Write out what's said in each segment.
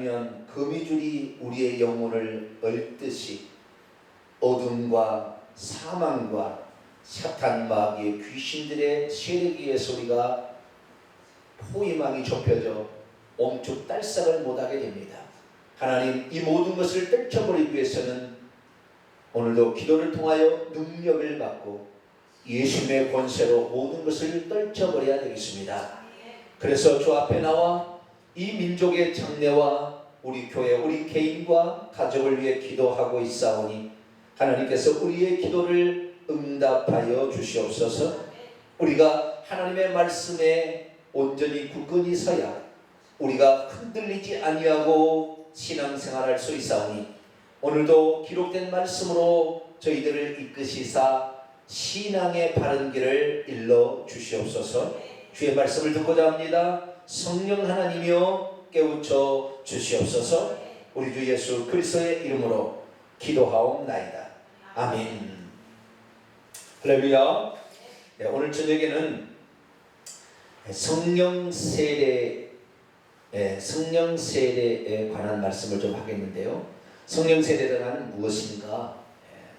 아니면 거미줄이 우리의 영혼을 얽듯이 어둠과 사망과 사탄 마귀의 귀신들의 세력의 소리가 포위망이 좁혀져 옴쭉달싹을 못하게 됩니다. 하나님, 이 모든 것을 떨쳐버리기 위해서는 오늘도 기도를 통하여 능력을 받고 예수님의 권세로 모든 것을 떨쳐버려야 되겠습니다. 그래서 주 앞에 나와 이 민족의 장래와 우리 교회, 우리 개인과 가족을 위해 기도하고 있사오니 하나님께서 우리의 기도를 응답하여 주시옵소서. 우리가 하나님의 말씀에 온전히 굳건히 서야 우리가 흔들리지 아니하고 신앙생활할 수 있사오니 오늘도 기록된 말씀으로 저희들을 이끄시사 신앙의 바른 길을 일러 주시옵소서. 주의 말씀을 듣고자 합니다. 성령 하나님이여 깨우쳐 주시옵소서. 우리 주 예수 그리스도의 이름으로 기도하옵나이다. 아멘. 할렐루야. 네, 오늘 저녁에는 성령 세례에 관한 말씀을 좀 하겠는데요. 성령 세례란 무엇인가?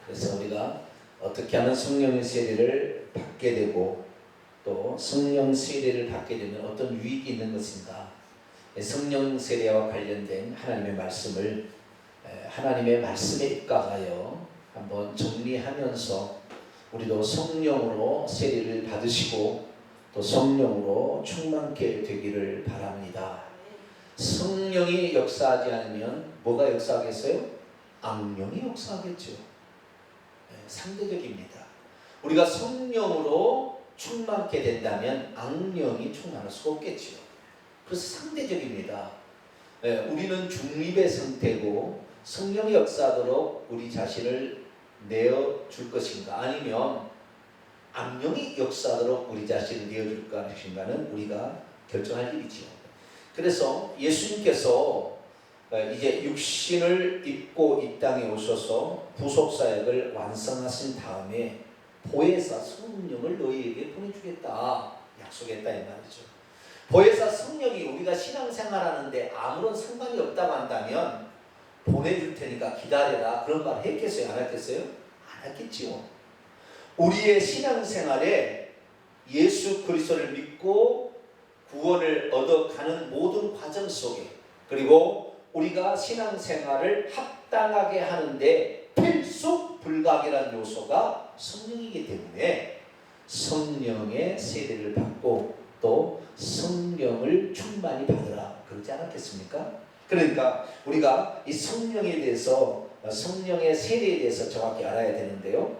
그래서 우리가 어떻게 하면 성령의 세례를 받게 되고 또 성령 세례를 받게 되면 어떤 유익이 있는 것인가? 성령 세례와 관련된 하나님의 말씀을 하나님의 말씀에 입각하여 한번 정리하면서 우리도 성령으로 세례를 받으시고 또 성령으로 충만케 되기를 바랍니다. 성령이 역사하지 않으면 뭐가 역사하겠어요? 악령이 역사하겠죠. 상대적입니다. 우리가 성령으로 충만케 된다면 악령이 충만할 수가 없겠죠. 그래서 상대적입니다. 우리는 중립의 상태고 성령이 역사하도록 우리 자신을 내어줄 것인가, 아니면 악령이 역사하도록 우리 자신을 내어줄 것인가는 우리가 결정할 일이지요. 그래서 예수님께서 이제 육신을 입고 이 땅에 오셔서 구속사역을 완성하신 다음에 보혜사 성령을 너희에게 보내주겠다 약속했다 이 말이죠. 보혜사 성령이 우리가 신앙생활하는데 아무런 상관이 없다고 한다면 보내줄 테니까 기다려라 그런 말 했겠어요? 안 했겠어요? 안 했겠지요. 우리의 신앙생활에 예수 그리스도를 믿고 구원을 얻어가는 모든 과정 속에, 그리고 우리가 신앙생활을 합당하게 하는데 필수 불가결한 요소가 성령이기 때문에 성령의 세례를 받고 또 성령을 충만히 받으라 그러지 않았겠습니까? 그러니까 우리가 이 성령에 대해서, 성령의 세례에 대해서 정확히 알아야 되는데요.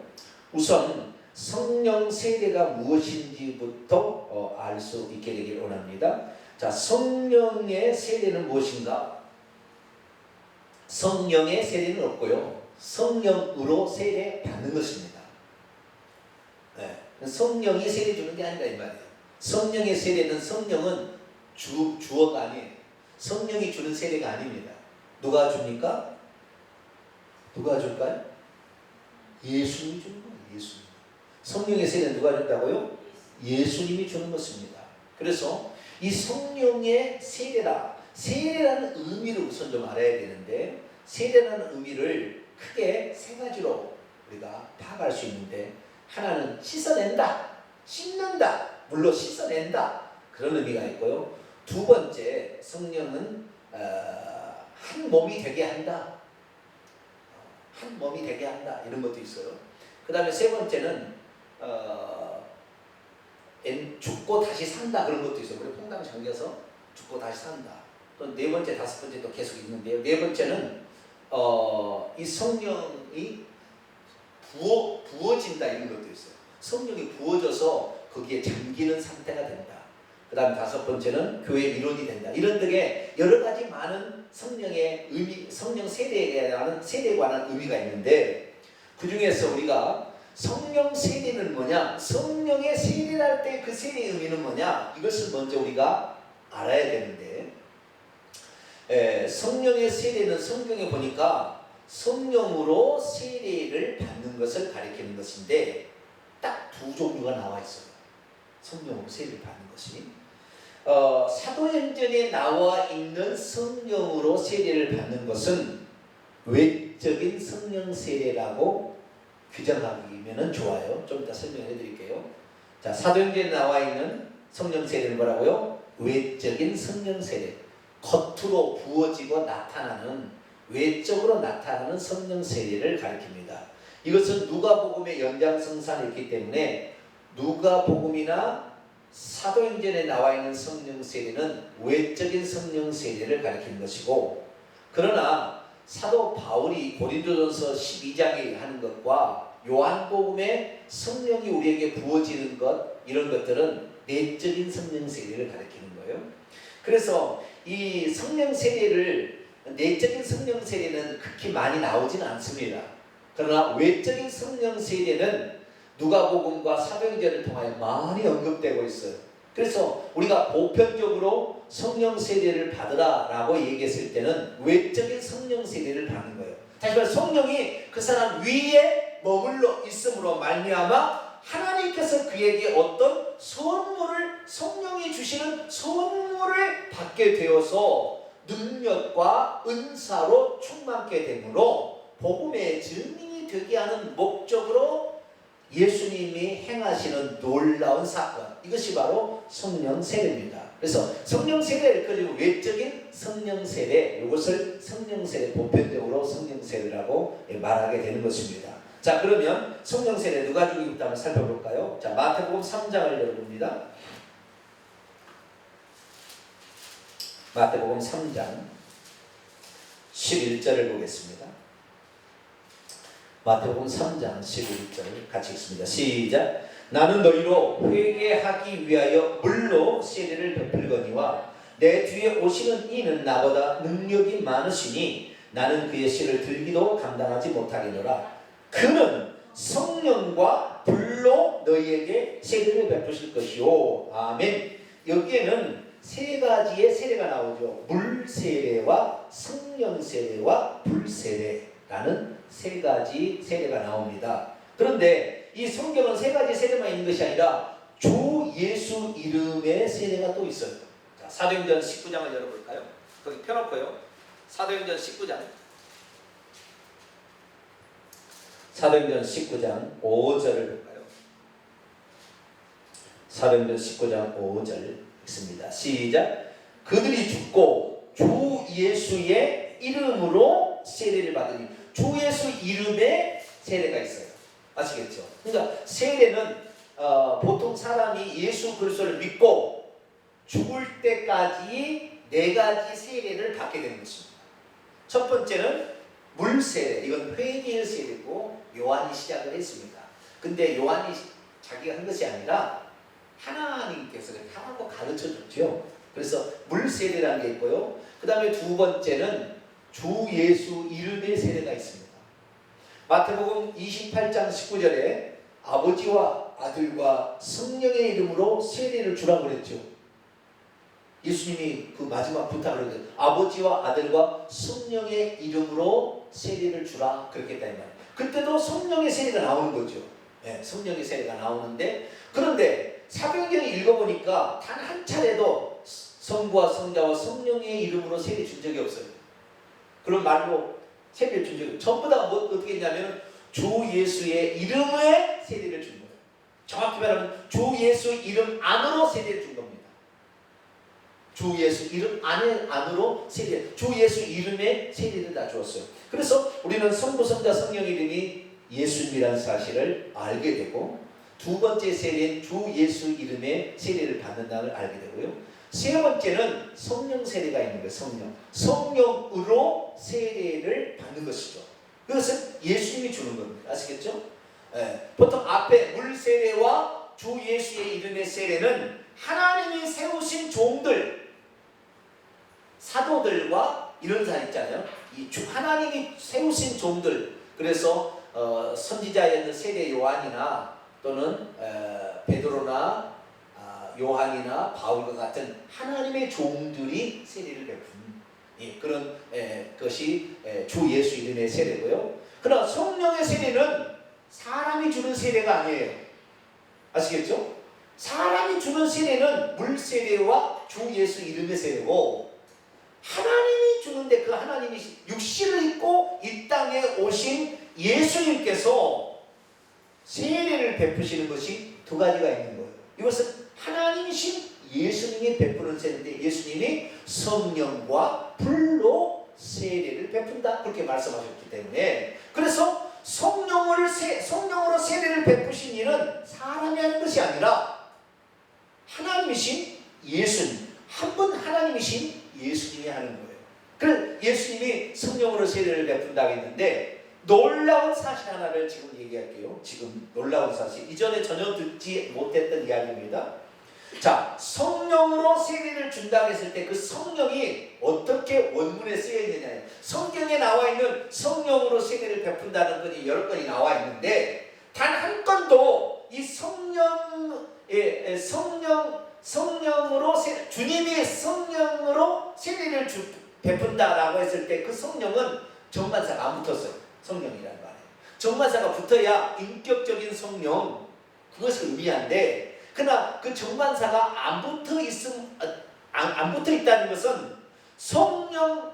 우선 성령 세례가 무엇인지부터 알 수 있게 되길 원합니다. 자, 성령의 세례는 무엇인가? 성령의 세례는 없고요. 성령으로 세례 받는 것입니다. 성령이 세례 주는 게 아니라 이 말이에요. 성령의 세례는, 성령은 주어가 아니에요. 성령이 주는 세례가 아닙니다. 누가 줍니까? 누가 줄까요? 예수님이 주는 거예요. 예수님. 성령의 세례는 누가 준다고요? 예수님이 주는 것입니다. 그래서 이 성령의 세례라는 의미를 우선 좀 알아야 되는데, 세례라는 의미를 크게 세 가지로 우리가 파악할 수 있는데, 하나는 씻어낸다, 씻는다, 물로 씻어낸다 그런 의미가 있고요. 두 번째, 성령은 한 몸이 되게 한다, 한 몸이 되게 한다 이런 것도 있어요. 그 다음에 세 번째는 죽고 다시 산다 그런 것도 있어요. 우리 퐁당 잠겨서 죽고 다시 산다. 또 네 번째, 다섯 번째 또 계속 있는데요. 네 번째는 이 성령이 부어진다 이런 것도 있어요. 성령이 부어져서 거기에 잠기는 상태가 된다. 그 다음 다섯 번째는 교회 일원이 된다. 이런 등의 여러 가지 많은 성령의 의미, 성령 세례에 관한 의미가 있는데, 그 중에서 우리가 성령 세례는 뭐냐, 성령의 세례를 할 때 그 세례의 의미는 뭐냐, 이것을 먼저 우리가 알아야 되는데, 성령의 세례는 성경에 보니까 성령으로 세례를 받는 것을 가리키는 것인데 딱 두 종류가 나와 있어요. 성령으로 세례를 받는 것이. 사도행전에 나와 있는 성령으로 세례를 받는 것은 외적인 성령 세례라고 규정하기면 좋아요. 좀 이따 설명해 드릴게요. 자, 사도행전에 나와 있는 성령 세례는 뭐라고요? 외적인 성령 세례. 겉으로 부어지고 나타나는, 외적으로 나타나는 성령 세례를 가리킵니다. 이것은 누가복음의 연장성산이 있기 때문에 누가복음이나 사도행전에 나와 있는 성령 세례는 외적인 성령 세례를 가리키는 것이고, 그러나 사도 바울이 고린도전서 12장에 하는 것과 요한복음의 성령이 우리에게 부어지는 것, 이런 것들은 내적인 성령 세례를 가리키는 거예요. 그래서 이 성령 세례를, 내적인 성령 세례는 그렇게 많이 나오지는 않습니다. 그러나 외적인 성령 세례는 누가복음과 사도행전을 통하여 많이 언급되고 있어요. 그래서 우리가 보편적으로 성령 세례를 받으라라고 얘기했을 때는 외적인 성령 세례를 받는 거예요. 다시 말해 성령이 그 사람 위에 머물러 있음으로 말미암아 하나님께서 그에게 어떤 선물을, 성령이 주시는 선물을 받게 되어서 능력과 은사로 충만케 되므로 복음의 증인이 되게 하는 목적으로 예수님이 행하시는 놀라운 사건, 이것이 바로 성령 세례입니다. 그래서 성령 세례를 그리고 외적인 성령 세례, 이것을 성령 세례, 보편적으로 성령 세례라고 말하게 되는 것입니다. 자, 그러면 성령 세례 누가 주기부터 한번 살펴볼까요? 자, 마태복음 3장을 열어봅니다. 마태복음 3장 11절을 보겠습니다. 마태복음 3장 11절 같이 읽습니다. 시작. 나는 너희로 회개하기 위하여 물로 세례를 베풀거니와 내 뒤에 오시는 이는 나보다 능력이 많으시니 나는 그의 씨를 들기도 감당하지 못하겠노라. 그는 성령과 불로 너희에게 세례를 베푸실 것이요. 아멘. 여기에는 세 가지의 세례가 나오죠. 물 세례와 성령 세례와 불 세례라는 세 가지 세례가 나옵니다. 그런데 이 성경은 세 가지 세례만 있는 것이 아니라 주 예수 이름의 세례가 또 있어요. 자, 사도행전 19장을 열어볼까요? 거기 펴놓고요. 사도행전 19장. 사도행전 19장 5절을 볼까요? 사도행전 19장 5절 읽습니다. 시작. 그들이 죽고 주 예수의 이름으로 세례를 받으니, 주 예수 이름에 세례가 있어요. 아시겠죠? 그러니까 세례는 보통 사람이 예수 그리스도를 믿고 죽을 때까지 네 가지 세례를 받게 되는 것입니다. 첫 번째는 물 세례, 이건 회개의 세례고 요한이 시작을 했습니다. 근데 요한이 자기가 한 것이 아니라 하나님께서 하라고 가르쳐 줬죠. 그래서 물 세례라는 게 있고요. 그 다음에 두 번째는 주 예수 이름의 세례가 있습니다. 마태복음 28장 19절에 아버지와 아들과 성령의 이름으로 세례를 주라고 그랬죠. 예수님이 그 마지막 부탁을 했어요. 아버지와 아들과 성령의 이름으로 세례를 주라 그랬겠다 이 말이에요. 그때도 성령의 세례가 나오는 거죠. 네, 성령의 세례가 나오는데, 그런데 사도행전을 읽어보니까 단 한 차례도 성부와 성자와 성령의 이름으로 세례 준 적이 없어요. 그런 말로 세례를 준 적이 없어요. 전부 다 어떻게 했냐면 주 예수의 이름에 세례를 준 거예요. 정확히 말하면 주 예수 이름 안으로 세례를 준 겁니다. 주 예수 이름 안으로 세례, 주 예수 이름에 세례를 다 주었어요. 그래서 우리는 성부, 성자, 성령 이름이 예수님이라는 사실을 알게 되고, 두 번째 세례인 주 예수 이름의 세례를 받는다는 걸 알게 되고요. 세 번째는 성령 세례가 있는 거예요. 성령으로 세례를 받는 것이죠. 그것은 예수님이 주는 겁니다. 아시겠죠? 예. 보통 앞에 물 세례와 주 예수의 이름의 세례는 하나님이 세우신 종들, 사도들과 이런 사람 있잖아요. 이 하나님이 세우신 종들, 그래서 선지자였는 세례 요한이나 또는 베드로나 요한이나 바울과 같은 하나님의 종들이 세례를 베푼 그런 것이 주 예수 이름의 세례고요. 그러나 성령의 세례는 사람이 주는 세례가 아니에요. 아시겠죠? 사람이 주는 세례는 물 세례와 주 예수 이름의 세례고, 하나님이 주는데 그 하나님이 육신을 입고 이 땅에 오신 예수님께서 세례를 베푸시는 것이 두 가지가 있는 거예요. 이것은 하나님이신 예수님이 베푸는 세례인데, 예수님이 성령과 불로 세례를 베푼다, 그렇게 말씀하셨기 때문에, 그래서 성령으로 세례를 베푸신 일은 사람이 하는 것이 아니라 하나님이신 예수님, 한 분 하나님이신 예수님이 하는 거예요. 그래서 예수님이 성령으로 세례를 베푼다고 했는데, 놀라운 사실 하나를 지금 얘기할게요. 지금 놀라운 사실, 이전에 전혀 듣지 못했던 이야기입니다. 자, 성령으로 세례를 준다고 했을 때 그 성령이 어떻게 원문에 쓰여 있느냐, 성경에 나와 있는 성령으로 세례를 베푼다는 것이 여러 건이 나와 있는데, 단 한 건도 이 성령으로 주님이 성령으로 세례를 베푼다라고 했을 때 그 성령은 정관사가 안 붙었어요. 성령이라는 말이에요. 정관사가 붙어야 인격적인 성령, 그것을 의미한데, 그러나 그 정관사가 안 붙어 있다는 것은 성령으로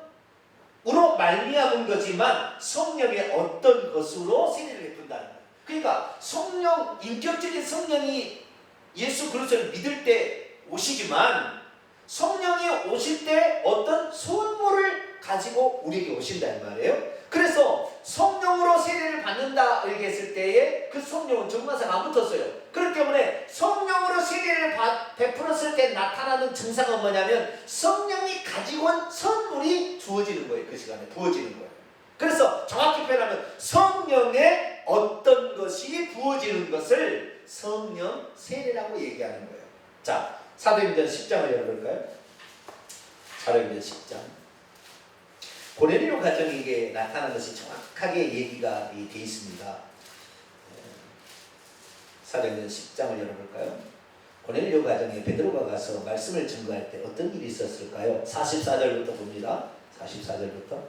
말미암은 거지만 성령의 어떤 것으로 세례를 베푼다는 거예요. 그러니까 성령, 인격적인 성령이 예수 그리스도를 믿을 때 오시지만, 성령이 오실 때 어떤 선물을 가지고 우리에게 오신다는 말이에요. 그래서 성령으로 세례를 받는다 이렇게 했을 때에 그 성령은 정관사가 안 붙었어요. 그렇기 때문에 성령으로 세례를 베풀었을 때 나타나는 증상은 뭐냐면, 성령이 가지고 온 선물이 주어지는 거예요. 그 시간에 부어지는 거예요. 그래서 정확히 표현하면 성령의 어떤 것이 부어지는 것을 성령 세례라고 얘기하는 거예요. 자, 사도행전 10장을 열어볼까요? 사도행전 10장. 고넬료 가정에게 나타난 것이 정확하게 얘기가 돼 있습니다. 사도행전 10장을 열어볼까요? 고넬료 가정에 베드로가 가서 말씀을 증거할 때 어떤 일이 있었을까요? 44절부터 봅니다. 44절부터.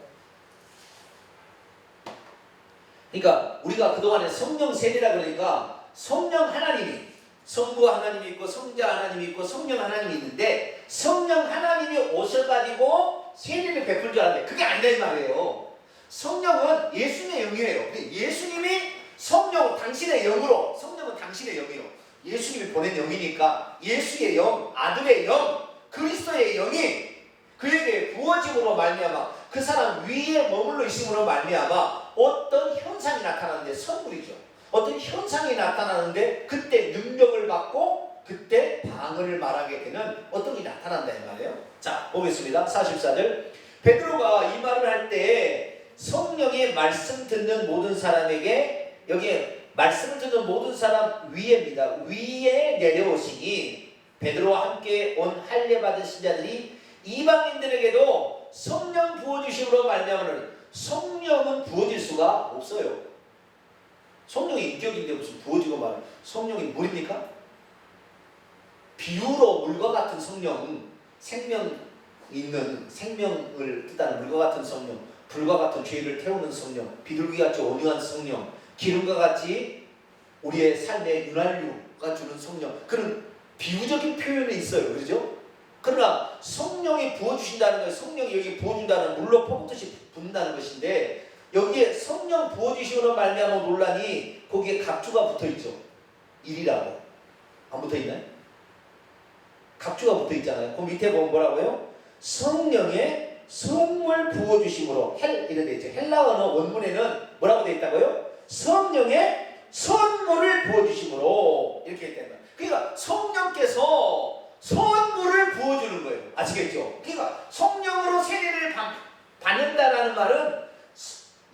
그러니까 우리가 그동안에 성령 세례라 그러니까 성령 하나님이, 성부 하나님이 있고 성자 하나님이 있고 성령 하나님이 있는데, 성령 하나님이 오셔가지고 세례를 베풀 줄 알았는데 그게 아니다 이 말이에요. 성령은 예수님의 영이에요. 근데 예수님이 성령, 당신의 영으로, 성령은 당신의 영이요, 예수님이 보낸 영이니까 예수의 영, 아들의 영, 그리스도의 영이 그에게 부어짐으로 말미암아 그 사람 위에 머물러 있음으로 말미암아 어떤 현상이 나타나는데, 선물이죠. 어떤 현상이 나타나는데 그때 능력을 받고 그때 방언을 말하게 되는 어떤 일이 나타난다 이 말이에요. 자, 보겠습니다. 44절. 베드로가 이 말을 할 때 성령의 말씀 듣는 모든 사람에게, 여기에 말씀을 듣는 모든 사람 위에입니다. 위에 내려오시니 베드로와 함께 온 할례 받은 신자들이 이방인들에게도 성령 부어주심으로 말미암으니, 성령은 부어질 수가 없어요. 성령이 인격인데 무슨 부어지고 말이에요. 성령이 물입니까? 비유로 물과 같은 성령, 생명 있는, 생명을 뜻하는 물과 같은 성령, 불과 같은 죄를 태우는 성령, 비둘기같이 온유한 성령, 기름과 같이 우리의 삶의 윤활유가 주는 성령, 그런 비유적인 표현이 있어요. 그렇죠? 그러나 성령이 부어주신다는 것, 성령이 여기 부어준다는, 물로 퍼붓듯이 붓는다는 것인데, 여기에 성령 부어주심으로 말미암아 논란이, 거기에 각주가 붙어있죠. 일이라고. 안 붙어있나요? 각주가 붙어있잖아요. 그 밑에 보면 뭐라고요? 성령의 선물 부어주심으로, 이런 데 있죠. 헬라 언어 원문에는 뭐라고 되어 있다고요? 성령의 선물을 부어주심으로, 이렇게 했다는 거예요. 그러니까 성령께서 선물을 부어주는 거예요. 아시겠죠? 그러니까 성령으로 세례를 받는다라는 말은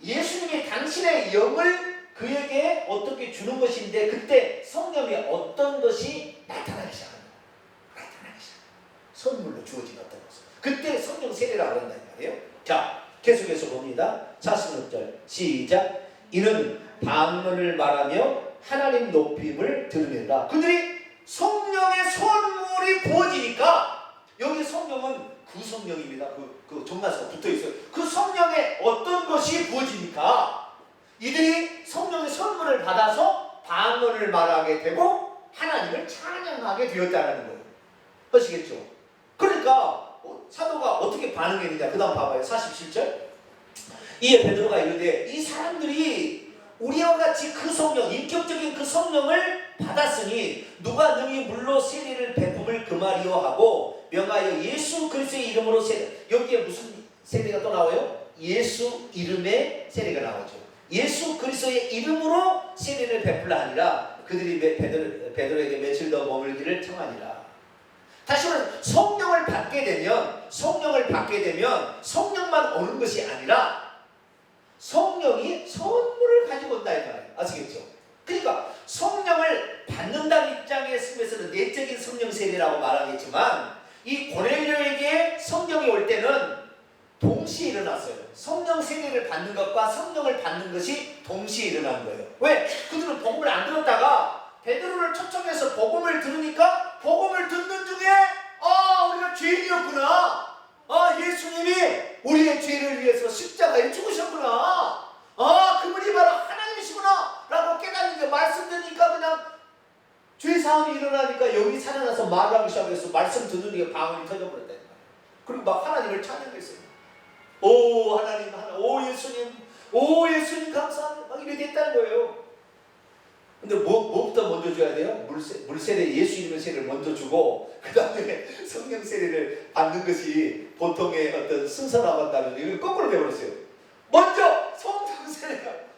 예수님이 당신의 영을 그에게 어떻게 주는 것인데, 그때 성령의 어떤 것이 나타나기 시작합니다. 선물로 주어진 어떤 것을, 그때 성령 세례라고 한다는 말이에요. 자, 계속해서 봅니다. 46절 시작. 이는 방언을 말하며 하나님 높임을 들으리라. 그들이 성령의 선물이 부어지니까, 여기 성령은 그 성령입니다. 그 정관사가 붙어있어요. 그 성령의 어떤 것이 부어지니까 이들이 성령의 선물을 받아서 방언을 말하게 되고 하나님을 찬양하게 되었다는 거예요. 아시겠죠? 그러니까 그러니까 사도가 어떻게 반응했느냐. 그 다음 봐봐요. 47절. 이에 베드로가 이르되 이 사람들이 우리와 같이 그 성령, 인격적인 그 성령을 받았으니 누가 능히 물로 세례를 베품을 금하리요 하고 명하여 예수 그리스도의 이름으로 세례. 여기에 무슨 세례가 또 나와요? 예수 이름의 세례가 나오죠. 예수 그리스도의 이름으로 세례를 베풀라 하니라. 그들이 베드로에게 며칠 더 머물기를 청하니라. 다시 말해 성령을 받게 되면 성령만 오는 것이 아니라 성령이 선물을 가지고 온다 이 말이에요. 아시겠죠? 그러니까 성령을 받는다는 입장에 쓰면서는 내적인 성령 세례라고 말하겠지만 이 고넬료에게 성령이 올 때는 동시에 일어났어요. 성령 세례를 받는 것과 성령을 받는 것이 동시에 일어난 거예요. 왜? 그들은 복음을 안 들었다가 베드로를 초청해서 복음을 들으니까 복음을 듣는 중에 우리가 죄인이었구나. 예수님이 우리의 죄를 위해서 십자가에 죽으셨구나. 그분이 바로 하나님이시구나 라고 깨닫는 게 말씀 듣니까 그냥 죄사함이 일어나니까 여기 살아나서 말하기 시작해서 말씀 듣는 게 방언이 터져버렸다. 그리고 막 하나님을 찬양했어요. 오 하나님, 오 예수님 감사합니다. 막 이렇게 됐다는 거예요. 근데 뭐부터 먼저 줘야 돼요? 물세례, 예수 이름의 세례를 먼저 주고 그 다음에 성령 세례를 받는 것이 보통의 어떤 순서라고 한다면 이건 거꾸로 되어버렸어요. 먼저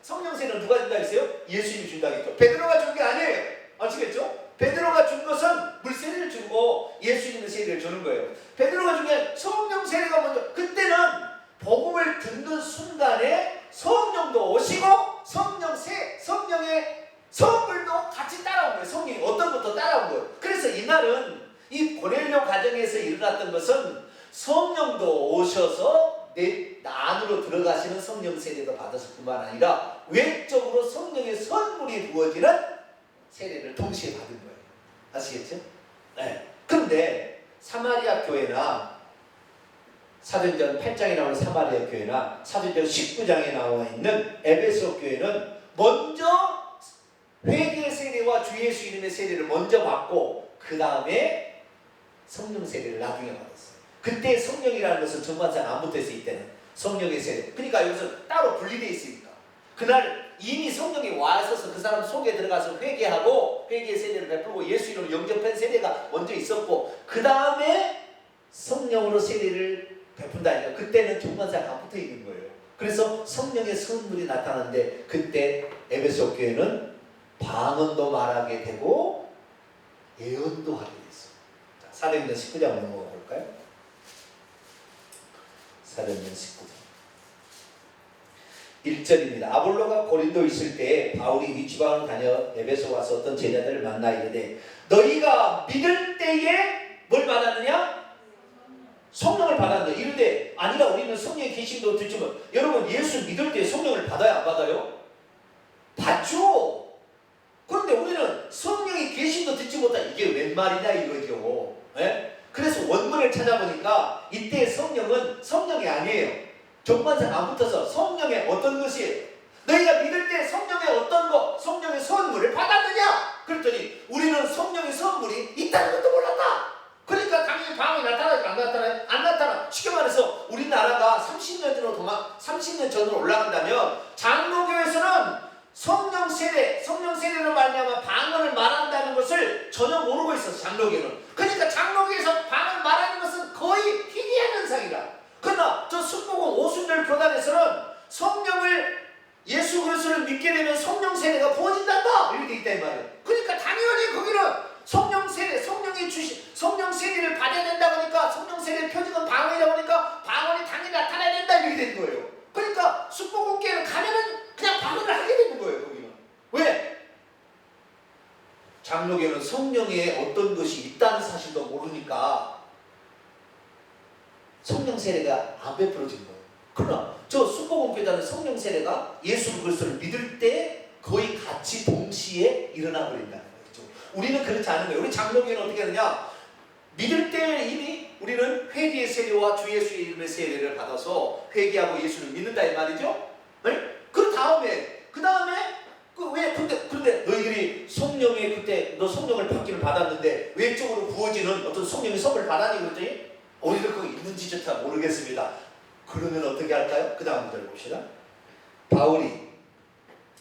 성령 세례는 누가 준다 했어요? 예수님이 준다 했죠. 베드로가 준 게 아니에요. 아시겠죠? 베드로가 준 것은 물세례를 주고 예수 이름의 세례를 주는 거예요. 베드로가 준 게 성령 세례가 먼저. 그때는 복음을 듣는 순간에 성령도 오시고 성령의 선물도 같이 따라온 거예요. 성령이 어떤 것도 따라온 거예요. 그래서 이날은 이 고넬료 가정에서 일어났던 것은 성령도 오셔서 내 안으로 들어가시는 성령 세례도 받았을 뿐만 아니라 외적으로 성령의 선물이 부어지는 세례를 동시에 받은 거예요. 아시겠죠? 네. 그런데 사마리아 교회나 사도행전 8장에 나오는 사마리아 교회나 사도행전 19장에 나와 있는 에베소 교회는 먼저 회개 세례와 주 예수 이름의 세례를 먼저 받고 그 다음에 성령 세례를 나중에 받았어요. 그때 성령이라는 것은 정관상 안 붙어있어요. 이때는 성령의 세례. 그러니까 여기서 따로 분리되어 있으니까 그날 이미 성령이 와 있어서 그 사람 속에 들어가서 회개하고 회개의 세례를 베풀고 예수 이름으로 영접한 세례가 먼저 있었고 그 다음에 성령으로 세례를 베푼다니까 그때는 정관상 안 붙어 있는 거예요. 그래서 성령의 선물이 나타나는데 그때 에베소 교회는 방언도 말하게 되고 예언도 하게 됐어요. 자, 사도행전 19장 넘어가 볼까요? 사도행전 19장 1절입니다. 아볼로가 고린도 있을 때 바울이 위치방을 다녀 에베소 와서 어떤 제자들을 만나 이르되 너희가 믿을 때에 뭘 받았느냐? 성령을 받았는데 이르되 아니라 우리는 성령의 계심도 듣지만 여러분 예수 믿을 때 성령을 받아야 안 받아요? 받죠. 그런데 우리는 성령의 계심도 듣지 못한 이게 웬 말이냐 이거죠. 네? 그래서 원문을 찾아보니까 이때 성령은 성령이 아니에요. 정관상 안 붙어서 성령의 어떤 것이에요. 너희가 믿을 때 성령의 어떤 것, 성령의 선물을 받았느냐? 그랬더니 우리는 성령의 선물이 있다는 것도 몰랐다. 그러니까 당연히 방언이 나타나지 안 나타나요? 안 나타나. 쉽게 말해서 우리나라가 30년 전으로 올라간다면 장로교에서는 성령 세례로 말미암아 방언을 말한다는 것을 전혀 모르고 있었어. 장로교는. 그러니까 장로교에서 방언을 말하는 것은 거의 희귀한 현상이다. 그러나 저 순복음 오순절 교단에서는 성령을 예수 그리스도를 믿게 되면 성령 세례가 부어진단다 이렇게 있다 이 말이에요. 그러니까 당연히 거기는 성령 세례, 성령 세례를 받아야 된다 보니까 성령 세례의 표징은 방언이다 보니까 방언이 당연히 나타나야 된다 이렇게 되는 거예요. 그러니까 순복음교회는 가면은 그냥 방언을 하게 되는 거예요. 거기는 왜? 장로교는 성령의 어떤 것이 있다는 사실도 모르니까 성령 세례가 안 베풀어진 거예요. 그러나 저 순복음교회는 성령 세례가 예수 그리스도를 믿을 때 거의 같이 동시에 일어나 버린다는 거죠. 우리는 그렇지 않은 거예요. 우리 장로교회는 어떻게 하느냐? 믿을 때 이미 우리는 회개의 세례와 주 예수의 이름의 세례를 받아서 회개하고 예수를 믿는다 이 말이죠. 네? 그 다음에 그런데 너희들이 성령의 그때 너 성령을 받기를 받았는데 외적으로 부어지는 어떤 성령의 선물을 받았니 그랬더니 우리도 그거 있는지 조차 모르겠습니다. 그러면 어떻게 할까요? 그 다음 문제를 봅시다. 바울이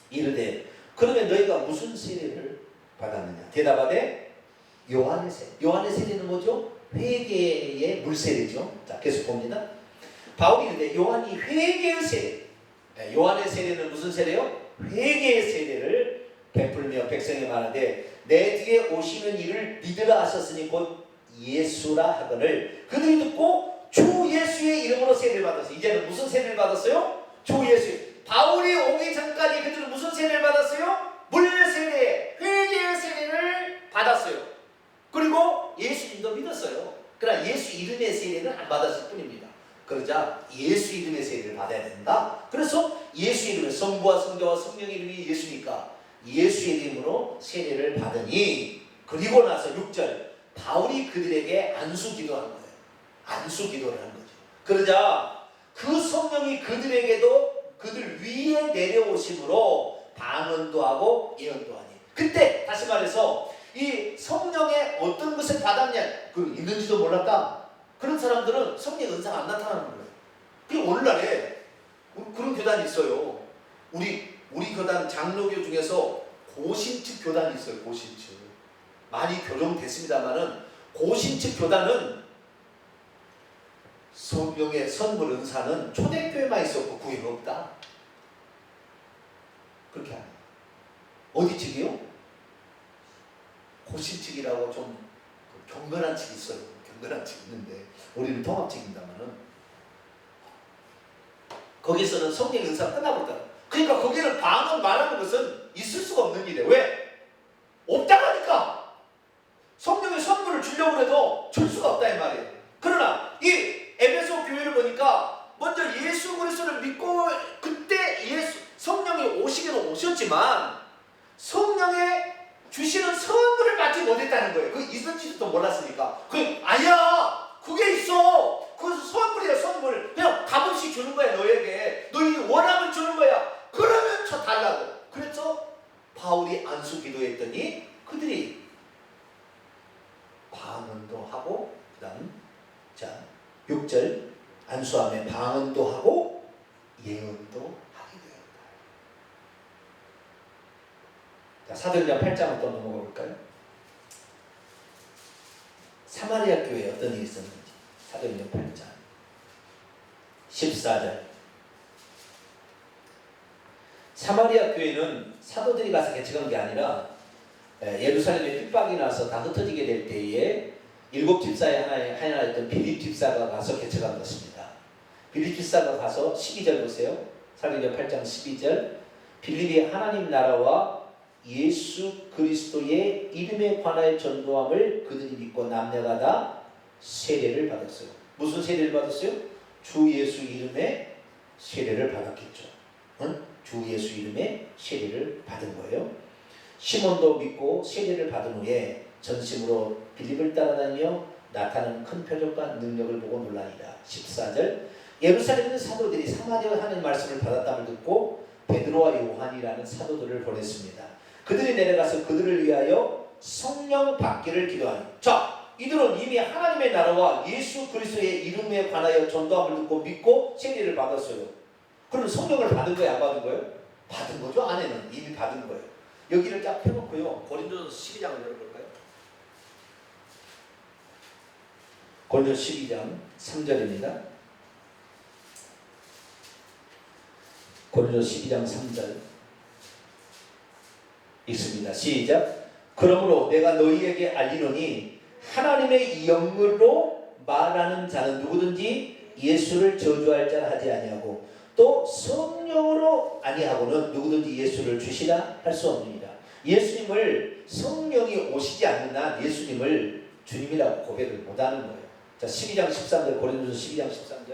이르되 그러면 너희가 무슨 세례를 받았느냐? 대답하되 요한의 세례. 요한의 세례는 뭐죠? 회개의 물세례죠. 자, 계속 봅니다. 바울이 이르되 요한이 회개의 세례. 요한의 세례는 무슨 세례요? 회개의 세례를 베풀며 백성에 말하되 내 뒤에 오시는 이를 믿으라 하셨으니 곧 예수라 하거늘 그들이 듣고 주 예수의 이름으로 세례를 받았어요. 이제는 무슨 세례를 받았어요? 주 예수. 바울이 오기 전까지 그들은 무슨 세례를 받았어요? 물세례, 회개의 세례를 받았어요. 그리고 예수님도 믿었어요. 그러나 예수 이름의 세례는 안 받았을 뿐입니다. 그러자 예수 이름의 세례를 받아야 된다. 그래서 예수 이름을 성부와 성자와 성령의 이름이 예수니까 예수 이름으로 세례를 받으니 그리고 나서 6절 바울이 그들에게 안수 기도한 거예요. 안수 기도를 한 거죠. 그러자 그 성령이 그들에게도 그들 위에 내려오심으로 방언도 하고 예언도 하니 그때 다시 말해서 이 성령의 어떤 것을 받았냐 그 있는지도 몰랐다. 그런 사람들은 성령 은사가 안 나타나는 거예요. 그 오늘날에 그런 교단이 있어요. 우리 교단 장로교 중에서 고신측 교단이 있어요. 고신측 많이 교정됐습니다만은 고신측 교단은 성령의 선물 은사는 초대교회만 있었고 구애가 없다. 그렇게 하네요. 어디 측이요? 고신측이라고 좀 경건한 측이 있어요. 경건한 측이 있는데 우리는 통합측입니다만은 거기서는 성령 은사가 끝나버렸다. 그러니까 거기는 방언 말하는 것은 있을 수가 없는 일이에요. 왜? 없다고 하니까 성령의 선물을 주려고 해도 줄 수가 없다 이 말이에요. 그러나 이 에베소 교회를 보니까 먼저 예수 그리스도를 믿고 그때 성령이 오시기는 오셨지만 성령의 주시는 선물을 받지 못했다는 거예요. 그게 있을지도 몰랐으니까. 아니야 그게 있어. 그것은 선물이야 선물. 그냥 값없이 주는 거야 너에게. 너희 원함을 주는 거야. 그러면 저 달라고. 그래서 바울이 안수 기도했더니 그들이 방언도 하고 그 다음 자 6절 안수함에 방언도 하고 예언도 하게 되었다. 자 사도행전 8장을 또 넘어가 볼까요? 사마리아 교회에 어떤 일이 있었는지 사도행전 8장 14절 사마리아 교회는 사도들이 가서 개척한 게 아니라 예루살렘에 핍박이 나서 다 흩어지게 될 때에 7 집사의 하나였던 빌립 집사가 가서 개척한 것입니다. 빌립 집사가 가서 12절 보세요. 사도행전 8장 12절 빌립이 하나님 나라와 예수 그리스도의 이름에 관하여 전도함을 그들이 믿고 남녀가 다 세례를 받았어요. 무슨 세례를 받았어요? 주 예수 이름의 세례를 받았겠죠. 응? 주 예수 이름의 세례를 받은 거예요. 시몬도 믿고 세례를 받은 후에 전심으로 빌립을 따라다니며 나타나는 큰 표적과 능력을 보고 놀라니라. 14절 예루살렘에 있는 사도들이 사마리아 하는 말씀을 받았다를 듣고 베드로와 요한이라는 사도들을 보냈습니다. 그들이 내려가서 그들을 위하여 성령 받기를 기도하니 자 이들은 이미 하나님의 나라와 예수 그리스도의 이름에 관하여 전도함을 듣고 믿고 세례를 받았어요. 그럼 성령을 받은 거예요? 안 받은 거예요? 받은 거죠. 안에는 이미 받은 거예요. 여기를 쫙 펴놓고요. 고린도서 12장을 열어볼까요? 고린도서 12장 3절입니다. 고린도서 12장 3절 읽습니다. 시작. 그러므로 내가 너희에게 알리노니 하나님의 영으로 말하는 자는 누구든지 예수를 저주할 자라 하지 아니하고 또 성령으로 아니하고는 누구든지 예수를 주시라 할 수 없느니라. 예수님을 성령이 오시지 않는 한 예수님을 주님이라고 고백을 못하는 거예요. 자 12장 13절 고린도서 12장 13절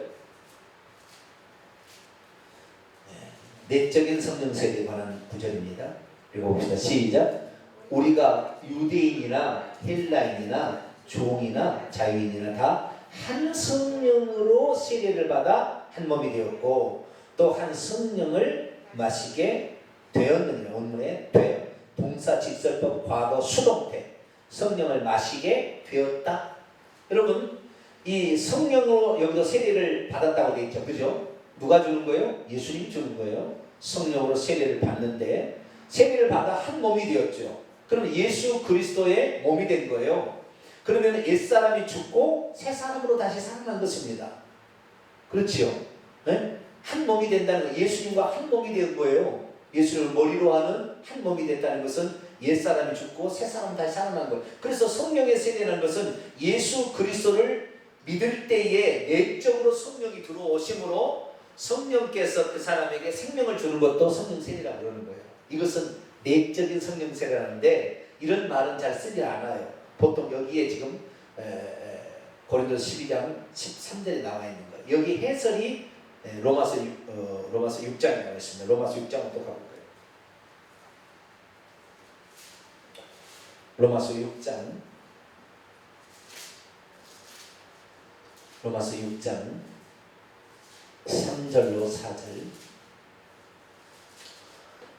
내적인 성령 세례에 관한 구절입니다. 읽어봅시다. 시작. 우리가 유대인이나 헬라인이나 종이나 자유인이나 다 한 성령으로 세례를 받아 한 몸이 되었고 또 한 성령을 마시게 되었느니라. 원문에 되어 동사 직설법 과거 수동태 성령을 마시게 되었다. 여러분 이 성령으로 여기서 세례를 받았다고 되어 있죠. 그죠? 누가 주는 거예요? 예수님이 주는 거예요. 성령으로 세례를 받는데 세례를 받아 한 몸이 되었죠. 그러면 예수 그리스도의 몸이 된 거예요. 그러면 옛사람이 죽고 새 사람으로 다시 살아난 것입니다. 그렇지요? 네? 한 몸이 된다는 거, 예수님과 한 몸이 된 거예요. 예수를 머리로 하는 한 몸이 됐다는 것은 옛사람이 죽고 새 사람 다시 살아난 거예요. 그래서 성령의 세례라는 것은 예수 그리스도를 믿을 때에 내적으로 성령이 들어오심으로 성령께서 그 사람에게 생명을 주는 것도 성령 세례라고 그러는 거예요. 이것은 내적인 성령 세례라는데 이런 말은 잘 쓰지 않아요. 보통 여기에 지금 고린도서 12장 13절에 나와 있는 거예요. 여기 해설이 로마서 6장에 나와 있습니다. 로마서 6장부터 가볼까요? 로마서 6장 3절로 4절.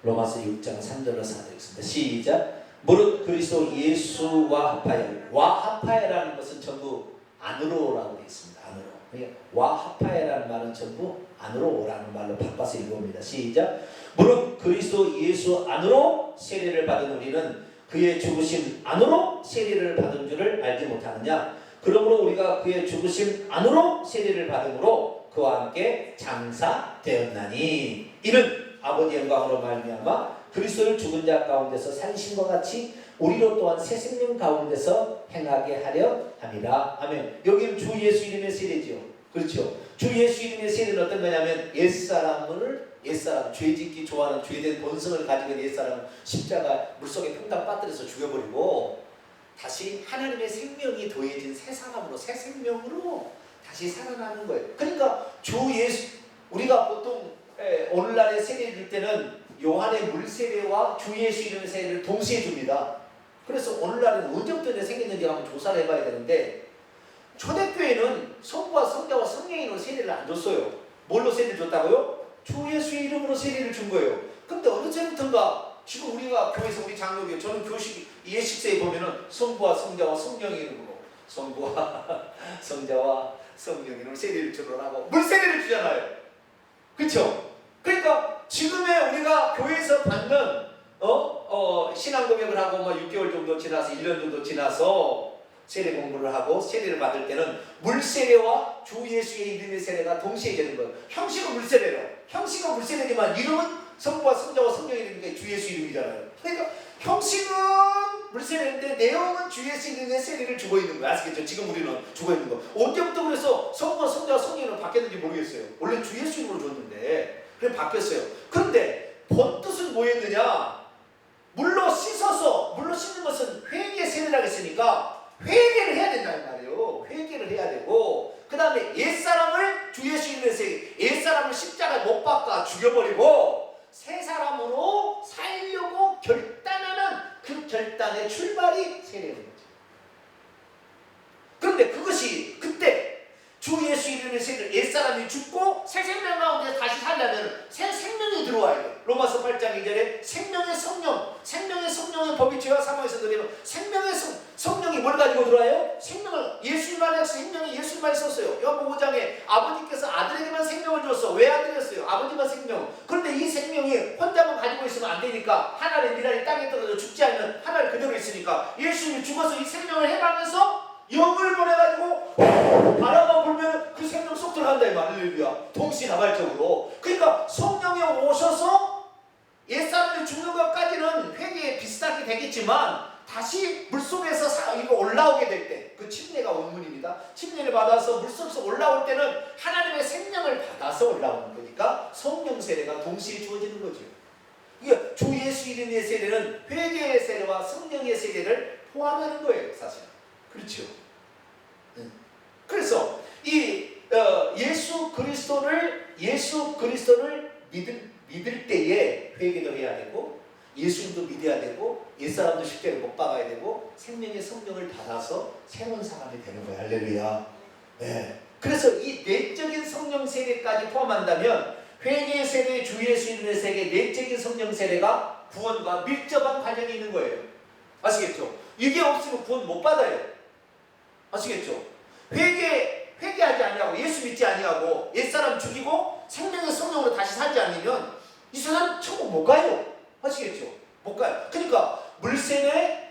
로마서 6장 3절로 4절 있습니다. 시작. 무릇 그리스도 예수와 합하여, 와 합하여라는 것은 전부 안으로라고 되어 있습니다. 안으로. 그러니까 와 합하여라는 말은 전부 안으로라는 말로 바꿔서 읽어봅니다. 시작. 무릇 그리스도 예수 안으로 세례를 받은 우리는 그의 죽으심 안으로 세례를 받은 줄을 알지 못하느냐. 그러므로 우리가 그의 죽으심 안으로 세례를 받음으로 그와 함께 장사되었나니 이는 아버지의 영광으로 말미암아 그리스도를 죽은 자 가운데서 살리심과 같이 우리로 또한 새 생명 가운데서 행하게 하려 함이라. 아멘. 여기는 주 예수 이름의 세례지요. 그렇죠. 주 예수 이름의 세례는 어떤 거냐면 옛사람 죄짓기 좋아하는 죄된 본성을 가지고 있는 옛사람을 십자가 물속에 평당 빠뜨려서 죽여버리고 다시 하나님의 생명이 더해진 새 사람으로, 새 생명으로 다시 살아나는 거예요. 그러니까 주 예수, 우리가 보통 오늘날에 세례 줄 때는 요한의 물세례와 주 예수 이름의 세례를 동시에 줍니다. 그래서 오늘날은 언제부터 생겼는지 한번 조사를 해봐야 되는데 초대교회는 성부와 성자와 성령으로 세례를 안 줬어요. 뭘로 세례를 줬다고요? 주 예수의 이름으로 세례를 준 거예요. 근데 어느 때부터인가 지금 우리가 교회에서 우리 장로교, 저는 교식 예식서에 보면은 성부와 성자와 성령의 이름으로 성부와 성자와 성령의 이름으로 세례를 주라고 물세례를 주잖아요. 그렇죠? 그러니까 지금의 우리가 교회에서 받는 신앙 고백을 하고 6개월 정도 지나서 1년 정도 지나서 세례 공부를 하고 세례를 받을 때는 물세례와 주 예수의 이름의 세례가 동시에 되는 거예요. 형식은 물세례로, 형식은 물세례지만 이름은 성부와 성자와 성령의 이름이니까 주 예수 이름이잖아요. 그러니까 형식은 물세례인데 내용은 주 예수 이름의 세례를 주고 있는 거예요. 아시겠죠? 지금 우리는 주고 있는 거. 언제부터 그래서 성부와 성자와 성령으로 바뀌었는지 모르겠어요. 원래 주 예수 이름으로 줬는데 그래 바뀌었어요. 그런데 본 뜻은 뭐였느냐? 물로 씻어서, 물로 씻는 것은 회개 세례라고 했으니까 회개를 해야 된다는 말이에요. 회개를 해야 되고 그 다음에 옛사람을 주 예수 이름의 세례, 옛사람을 십자가에 못 박아 죽여버리고 새 사람으로 살려고 결단하는 그 결단의 출발이 세례인 거죠. 그런데 그것이 그때 주 예수 이름의 세례를 옛사람이 죽고 새 생명 가운데 다시 살려면 새 생명이 들어와야 돼요. 로마서 8장 2절에 생명의 성령, 생명의 성령의 법이 죄와 사망에서 드리면 생명의 성령이 뭘 가지고 들어와요? 생명을, 예수님 안에 생명이 예수님만 있었어요. 요한복음 5장에 아버지께서 아들에게만 생명을 줬어. 왜 아들이었어요? 아버지만 생명. 그런데 이 생명이 혼자만 가지고 있으면 안 되니까 하나의 미랄이 땅에 떨어져 죽지 않으면 하나를 그대로 있으니까 예수님이 죽어서 이 생명을 해가면서 영을 보내가지고 바람만 불면 그 생명 쏙 들어간다 이 말이에요. 할렐루야. 동시다발적으로. 그러니까 성령이 오셔서 옛사람이 죽는 것까지는 회개에 비슷하게 되겠지만 다시 물속에서 이거 올라오게 될 때 그 침례가 원문입니다. 침례를 받아서 물속에서 올라올 때는 하나님의 생명을 받아서 올라오는 거니까 성령 세례가 동시에 주어지는 거죠. 그러니까 주 예수 이름의 세례는 회개의 세례와 성령의 세례를 포함하는 거예요. 사실. 그렇죠. 그래서 이 예수 그리스도를 믿을 때에 회개도 해야 되고 예수님도 믿어야 되고 옛사람도 십자가에 못 박아야 되고 생명의 성령을 받아서 새로운 사람이 되는 거예요. 할렐루야. 네. 그래서 이 내적인 성령 세례까지 포함한다면 회개의 세례, 주 예수 이름의 세례, 내적인 성령 세례가 구원과 밀접한 관련이 있는 거예요. 아시겠죠? 이게 없으면 구원 못 받아요. 아시겠죠? 회개 회개하지 아니하고 예수 믿지 아니하고 옛사람 죽이고 생명의 성령으로 다시 살지 않으면 이 사람 천국 못 가요. 아시겠죠? 못 가요. 그러니까 물세례,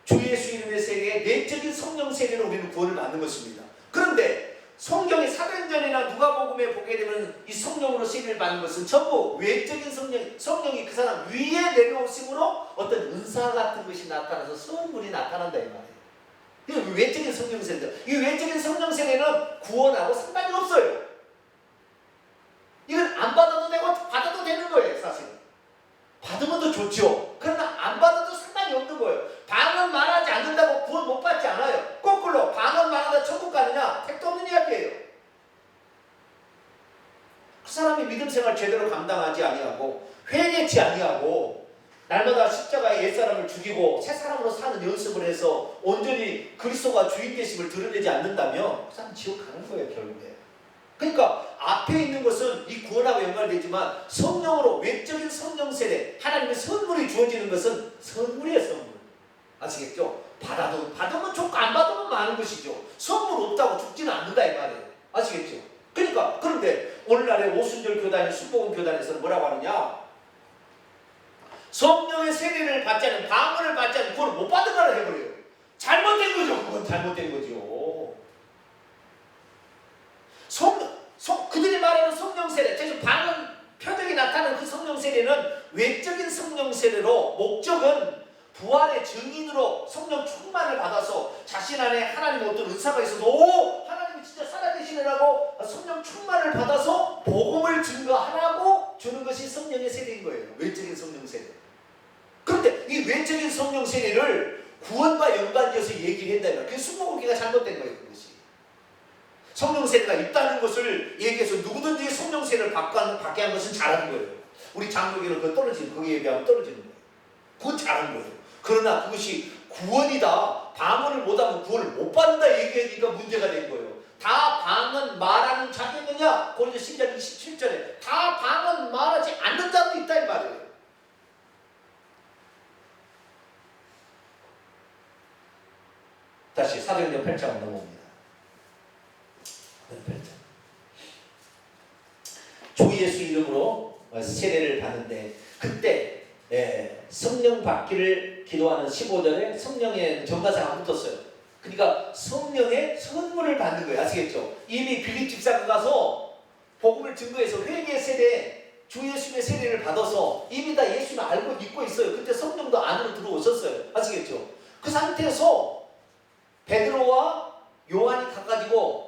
주 예수 이름의 세례, 내적인 성령 세례로 우리는 구원을 받는 것입니다. 그런데 성경의 사도행전이나 누가복음에 보게 되면 이 성령으로 세례를 받는 것은 전부 외적인 성령이 그 사람 위에 내려오심으로 어떤 은사 같은 것이 나타나서 선물이 나타난다 이 말이에요. 이 외적인 성령 세례, 이 외적인 성령 세례는 구원하고 상관이 없어요. 이건 안 받아도 되고 받아도 되는 거예요. 사실 받으면 더 좋죠. 그러나 안 받아도 상관이 없는 거예요. 방언 말하지 않는다고 구원 못 받지 않아요. 거꾸로 방언 말하다 천국 가느냐? 택도 없는 이야기예요. 그 사람이 믿음 생활 제대로 감당하지 아니하고 회개치 아니하고 날마다 십자가에 옛사람을 죽이고 새 사람으로 사는 연습을 해서 온전히 그리스도가 주인 되심을 드러내지 않는다면 그 사람 지옥 가는 거예요. 결국에. 그러니까 앞에 있는 것은 이 구원하고 연관되지만 성령으로 외적인 성령 세례, 하나님의 선물이 주어지는 것은 선물이에요. 선물. 아시겠죠? 받으면 좋고 안 받으면 많은 것이죠. 선물 없다고 죽지는 않는다 이 말이에요. 아시겠죠? 그러니까 그런데 오늘날의 오순절 교단인 순복음 교단에서는 뭐라고 하느냐? 성령의 세례를 받지 않은 방언을 받지 않은 구원을 못 받은 거라 해버려요. 잘못된 거죠. 그건 잘못된 거죠. 그들이 말하는 성령 세례, 즉 방언 표적이 나타나는 그 성령 세례는 외적인 성령 세례로 목적은 부활의 증인으로 성령 충만을 받아서 자신 안에 하나님의 어떤 은사가 있어서 하나님이 진짜 살아계시느라고 성령 충만을 받아서 복음을 증거하라고 주는 것이 성령의 세례인 거예요. 외적인 성령 세례. 그런데 이 외적인 성령 세례를 구원과 연관지어서 얘기를 했다면 그게 순복음교가 잘못된 거예요. 그것이. 성령 세례가 있다는 것을 얘기해서 누구든지 성령 세례를 받게 한 것은 잘하는 거예요. 우리 장로교는 거기에 비하면 떨어지는 거예요. 그건 잘한 거예요. 그러나 그것이 구원이다. 방언을 못하면 구원을 못 받는다 얘기하니까 문제가 된 거예요. 다 방언 말하는 자가 있느냐? 고린도 12장 27절에 다 방언 말하지 않는 자도 있다 이 말이에요. 다시 사도행전 8장으로 넘어옵니다. 8장. 주 예수 이름으로 세례를 받는데 그때 성령 받기를 기도하는 15절에 성령의 전가사가 붙었어요. 그러니까 성령의 선물을 받는 거예요. 아시겠죠? 이미 빌립 집사가 가서 복음을 증거해서 회개 세례, 주 예수의 세례를 받아서 이미 다 예수를 알고 믿고 있어요. 그때 성령도 안으로 들어오셨어요. 아시겠죠? 그 상태에서 베드로와 요한이 가가지고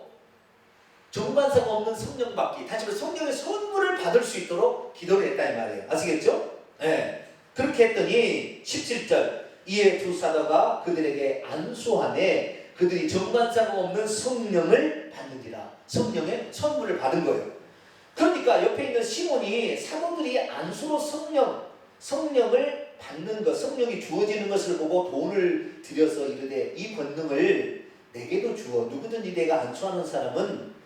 정반사가 없는 성령 받기, 다시 말해 성령의 선물을 받을 수 있도록 기도를 했다 이 말이에요. 아시겠죠? 네. 그렇게 했더니 17절 이에 두 사도가 그들에게 안수하매 그들이 정반사가 없는 성령을 받는지라. 성령의 선물을 받은 거예요. 그러니까 옆에 있는 시몬이 사도들이 안수로 성령을 받는 것, 성령이 주어지는 것을 보고 돈을 들여서 이르되 이 권능을 내게도 주어 누구든지 내가 안수하는 사람은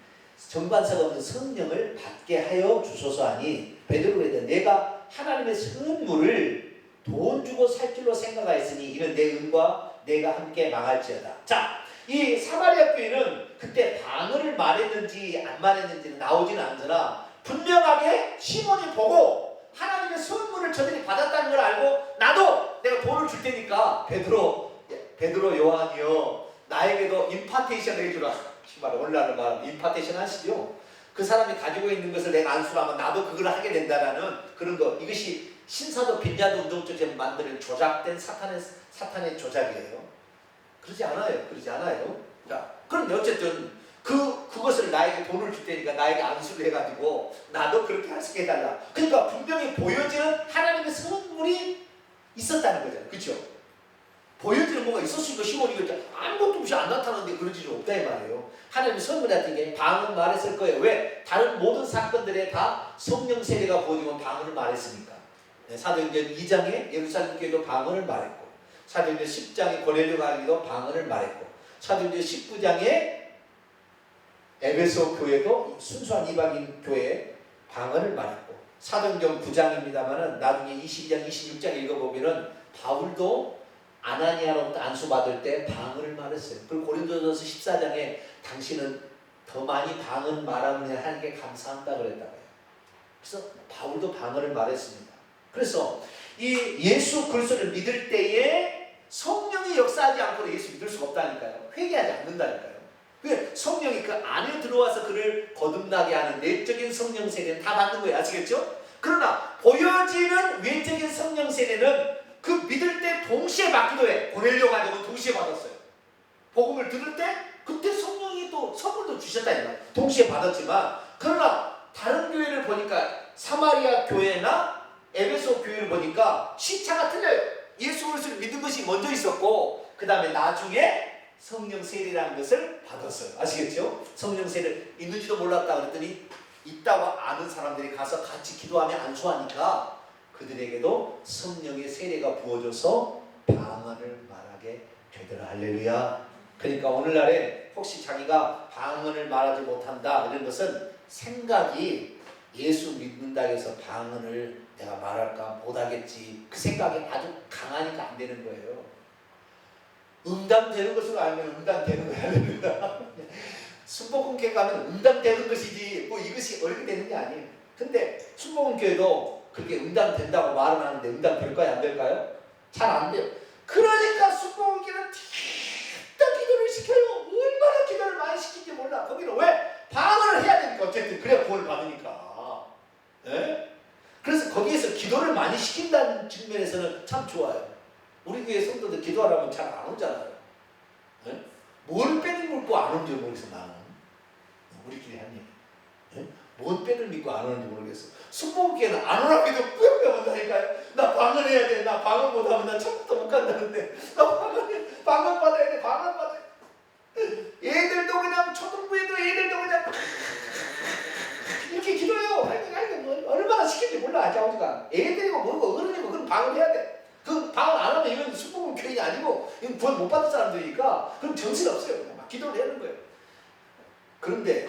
정반사가 없는 성령을 받게 하여 주소서 하니 베드로에 대해 내가 하나님의 선물을 돈 주고 살 줄로 생각하였으니 이는 내 은과 내가 함께 망할지어다. 자, 이 사마리아 교회는 그때 방언을 말했는지 안 말했는지는 나오지는 않으나 분명하게 시몬이 보고 하나님의 선물을 저들이 받았다는 걸 알고 나도 내가 돈을 줄 테니까 베드로 요한이요 나에게도 임파테이션을 해주라. 오늘날은 말 임파테이션 하시죠. 그 사람이 가지고 있는 것을 내가 안수하면 나도 그걸 하게 된다라는 그런 거. 이것이 신사도 빈야도 운동처럼 만드는 조작된 사탄의 조작이에요. 그러지 않아요. 자, 그런데 어쨌든 그것을 나에게 돈을 줄 테니까 나에게 안수를 해가지고 나도 그렇게 할 수 있게 해달라. 그러니까 분명히 보여지는 하나님의 선물이 있었다는 거잖아요. 그렇죠? 보여지는 뭐가 있었으니까 시몬이 그랬죠. 아무것도 없이 안 나타나는데 그런 일이 없다 이 말이에요. 하나님의 선물 같은 게 방언 말했을 거예요. 왜? 다른 모든 사건들에 다 성령 세례가 보여지면 방언을 말했으니까. 사도행전 2장에 예루살렘 교회도 방언을 말했고, 사도행전 10장에 고넬료 가기도 방언을 말했고, 사도행전 19장에 에베소 교회도 순수한 이방인 교회에 방언을 말했고, 사도행전 9장입니다만은 나중에 22장, 26장 읽어보면은 바울도 아나니아로부터 안수 받을 때 방언을 말했어요. 그리고 고린도전서 14장에 당신은 더 많이 방언 말하면 하나님께 감사한다 그랬다고요. 그래서 바울도 방언을 말했습니다. 그래서 이 예수 그리스도를 믿을 때에 성령이 역사하지 않고는 예수 믿을 수가 없다니까요. 회개하지 않는다니까요. 왜? 성령이 그 안에 들어와서 그를 거듭나게 하는 내적인 성령 세례는 다 받는 거예요. 아시겠죠? 그러나 보여지는 외적인 성령 세례는 그 믿을 때 동시에 받기도 해. 고넬료 가족은 동시에 받았어요. 복음을 들을 때 그때 성령이 또 선물도 주셨다니까요. 동시에 받았지만, 그러나 다른 교회를 보니까 사마리아 교회나 에베소 교회를 보니까 시차가 틀려요. 예수 그리스도를 믿은 것이 먼저 있었고 그 다음에 나중에 성령 세례라는 것을 받았어요. 아시겠죠? 성령 세례 있는지도 몰랐다 그랬더니 있다고 아는 사람들이 가서 같이 기도하며 안수하니까 그들에게도 성령의 세례가 부어져서 방언을 말하게 되더라. 할렐루야. 그러니까 오늘날에 혹시 자기가 방언을 말하지 못한다 이런 것은 생각이 예수 믿는다 해서 방언을 내가 말할까 못하겠지 그 생각이 아주 강하니까 안 되는 거예요. 응답되는 것으로 알면 응답되는 거야. 순복음교회 가면 응답되는 것이지 뭐 이것이 어렵게 되는 게 아니에요. 근데 순복음교회도 그렇게 응답된다고 말은 하는데 응답될까요? 안 될까요? 잘 안 돼요. 그러니까 순복음교회는 뒤따 기도를 시켜요. 얼마나 기도를 많이 시킨지 몰라. 거기는 왜? 방언을 해야 되니까 어쨌든 그래야 구원을 받으니까. 네? 그래서 거기에서 기도를 많이 시킨다는 측면에서는 참 좋아요. 우리 교회 성도들 기도하라면 잘 안 오잖아요. 네? 뭘 빼를 물고 안 오는지 모르겠어 나는. 우리끼리 한 얘기. 네? 뭔 빼를 믿고 안 오는지 모르겠어. 순복음교회는 안 오라고 해도 꾸역꾸역 온다니까요. 나 방언해야 돼. 나 방언 못하면 나 처음부터 못 간다는데. 나 방언 받아야 돼. 방언 받아야 돼. 애들도 그냥 초등부에도 애들도 그냥 이렇게 기도해요. 아이고 얼마나 시킨지 몰라 아버지가. 애들이고 뭐고 어른이고 그럼 방언해야 돼. 그 방언 안 하면 이건 순복음 교인이 아니고 이건 구원 못 받은 사람들이니까 그럼 정신 없어요. 그냥 막 기도를 하는 거예요. 그런데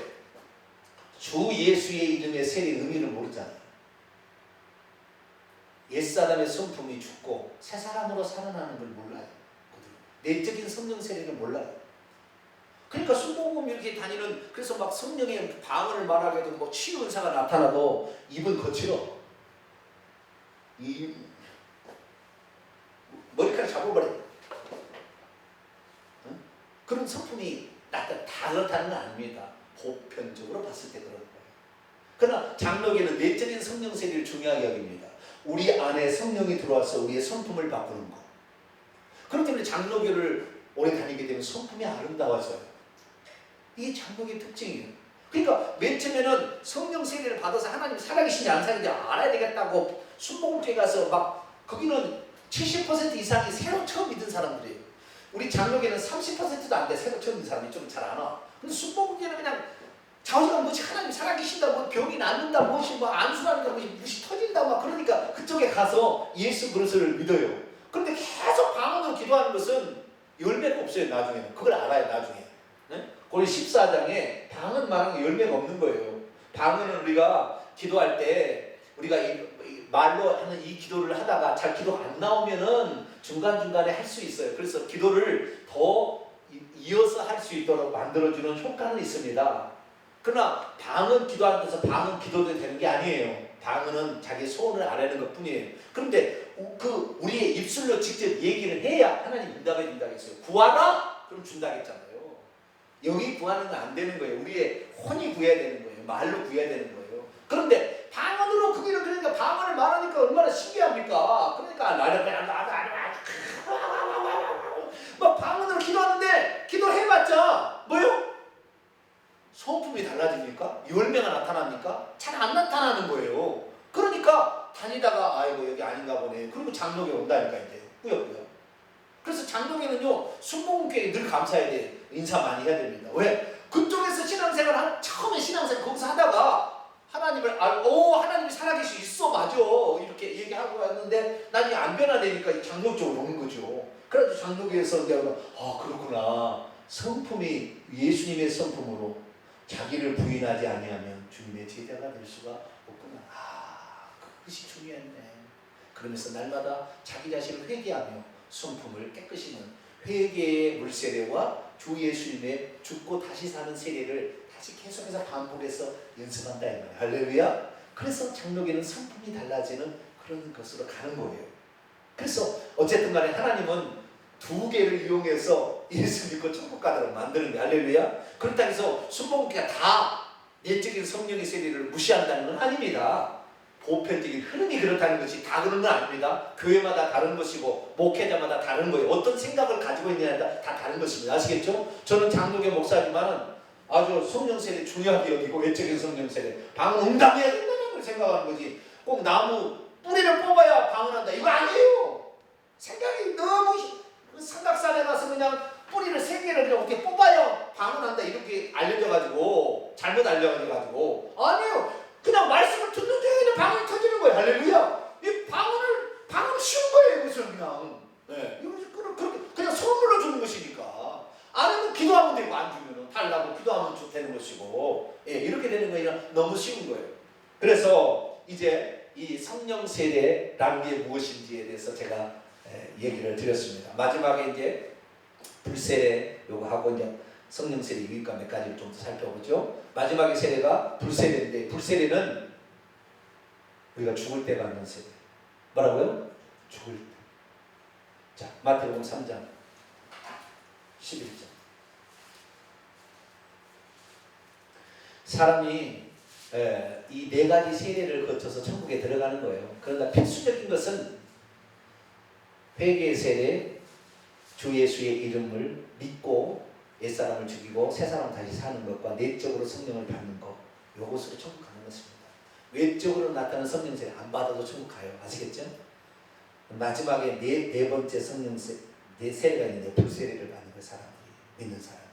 주 예수의 이름의 세례 의미를 모르잖아요. 옛사람의 성품이 죽고 새 사람으로 살아나는 걸 몰라요. 내적인 성령 세례를 몰라요. 그러니까 순복음 이렇게 다니는 그래서 막 성령의 방언을 말하게 해도 뭐 치유 은사가 나타나도 입은 거칠어. 이 머리카락 잡아버려. 응? 그런 성품이 다 그렇다는 건 아닙니다. 보편적으로 봤을 때 그런 거예요. 그러나 장로교는 내적인 성령 세례를 중요하게 여깁니다. 우리 안에 성령이 들어와서 우리의 성품을 바꾸는 거. 그렇기 때문에 장로교를 오래 다니게 되면 성품이 아름다워져요. 이게 장로교의 특징이에요. 그러니까 맨 처음에는 성령 세례를 받아서 하나님 살아계신지 안 살아계신지 알아야 되겠다고 순복음교회 가서 막 거기는 70% 이상이 새로 처음 믿은 사람들이에요. 우리 장로교는 30%도 안 돼. 새로 처음 믿은 사람이 좀 잘 안 와. 근데 순복음교회는 그냥 좌우지간 뭐지 하나님 살아계신다, 뭐 병이 낫는다, 무엇이 뭐 안수라는가, 무엇이 터진다, 막 그러니까 그쪽에 가서 예수 그리스도를 믿어요. 그런데 계속 방언으로 기도하는 것은 열매가 없어요. 나중에는 그걸 알아요. 나중에. 네? 우리 14장에 방언 말하는 게 열매가 없는 거예요. 방언은 우리가 기도할 때 우리가 말로 하는 이 기도를 하다가 잘 기도가 안 나오면은 중간중간에 할 수 있어요. 그래서 기도를 더 이어서 할 수 있도록 만들어주는 효과는 있습니다. 그러나 방언 기도하면서 방언 기도도 되는 게 아니에요. 방언은 자기 소원을 알아내는 것 뿐이에요. 그런데 그 우리의 입술로 직접 얘기를 해야 하나님 응답해 준다고 했어요. 구하라? 그럼 준다고 했잖아요. 여기 구하는 건 안 되는 거예요. 우리의 혼이 구해야 되는 거예요. 말로 구해야 되는 거예요. 그런데 방언으로 그기는 그러니까 방언을 말하니까 얼마나 신기합니까? 그러니까 막 방언으로 기도하는데 기도해봤자 뭐요? 성품이 달라집니까? 열매가 나타납니까? 잘 안 나타나는 거예요. 그러니까 다니다가 아이고 여기 아닌가 보네. 그리고 장로교 온다니까 이제 꾸역꾸역. 그래서 장로교는요 순복음교회 늘 감사해야 돼. 인사 많이 해야 됩니다. 왜? 그쪽에서 신앙생활 처음에 신앙생활 거기서 하다가 하나님을 알고 하나님이 살아계시 있어 맞아 이렇게 얘기하고 왔는데 나중에 안 변화되니까 장로 쪽으로 오는 거죠. 그래도 장로교에서 내가 그렇구나 성품이 예수님의 성품으로 자기를 부인하지 아니하면 주님의 제자가 될 수가 없구나. 그것이 중요했네. 그러면서 날마다 자기 자신을 회개하며 성품을 깨끗이 는 회개의 물세례와 주 예수님의 죽고 다시 사는 세례를 끝까지 계속해서 반복해서 연습한다 이 말이에요. 할렐루야. 그래서 장로교는 성품이 달라지는 그런 것으로 가는 거예요. 그래서 어쨌든 간에 하나님은 두 개를 이용해서 예수 믿고 천국 가도록 만드는 거예요. 할렐루야. 그렇다고 해서 순복음교가 다 내적인 성령의 세례를 무시한다는 건 아닙니다. 보편적인 흐름이 그렇다는 것이 다 그런 건 아닙니다. 교회마다 다른 것이고 목회자마다 다른 거예요. 어떤 생각을 가지고 있느냐에 따라 다 다른 것입니다. 아시겠죠? 저는 장로교 목사지만은 아주 성령 세례 중요하게 여기고 외적인 성령 세례 방언 응답해야 된다는 걸 생각하는 거지. 꼭 나무 뿌리를 뽑아야 방언한다 이거 아니에요. 생각이 너무 삼각산에 가서 그냥 뿌리를 세 개를 그냥 어떻게 뽑아야 방언한다 이렇게 알려져가지고 잘못 알려가지고 아니에요. 그냥 말씀을 듣는 중에는 방언이 터지는 거예요. 할렐루야. 이 방언은 쉬운 거예요. 이것은 그냥 그냥 선물로 주는 것이니까. 안 하면 기도하면 되고 안 주면은 달라고 기도하면 되는 것이고 이렇게 되는 거니까 너무 쉬운 거예요. 그래서 이제 이 성령 세례라는 게 무엇인지에 대해서 제가 얘기를 드렸습니다. 마지막에 이제 불세례 요거 하고 이제 성령 세례 유익과 몇 가지를 좀 더 살펴보죠. 마지막의 세례가 불세례인데 불세례는 우리가 죽을 때 받는 세례. 뭐라고요? 죽을 때. 자, 마태복음 3장 11절. 사람이 이 네 가지 세례를 거쳐서 천국에 들어가는 거예요. 그러나 필수적인 것은 회개 세례, 주 예수의 이름을 믿고 옛사람을 죽이고 새사람 다시 사는 것과 내적으로 성령을 받는 것, 이것으로 천국 가는 것입니다. 외적으로 나타나는 성령 세례 안 받아도 천국 가요. 아시겠죠? 마지막에 네 번째 성령 세례가 있는데 불세례를 받는 그 사람이 믿는 사람이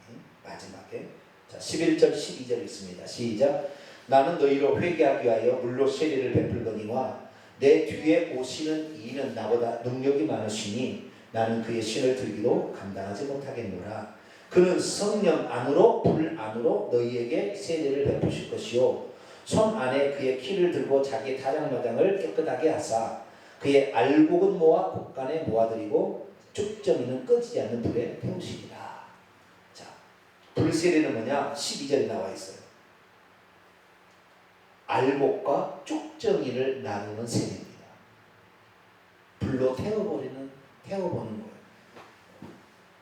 마지막에 자 11절 12절 있습니다. 시작. 나는 너희로 회개하기 위하여 물로 세례를 베풀거니와 내 뒤에 오시는 이는 나보다 능력이 많으시니 나는 그의 신을 들기도 감당하지 못하겠노라. 그는 성령 안으로 불 안으로 너희에게 세례를 베푸실 것이요 손 안에 그의 키를 들고 자기 타작마당을 깨끗하게 하사 그의 알곡은 모아 곳간에 모아들이고 쭉정이는 꺼지지 않는 불에 태우시리라. 자, 불세례는 뭐냐? 12절에 나와 있어요. 알곡과 쭉정이를 나누는 세례입니다. 불로 태워보는 거예요.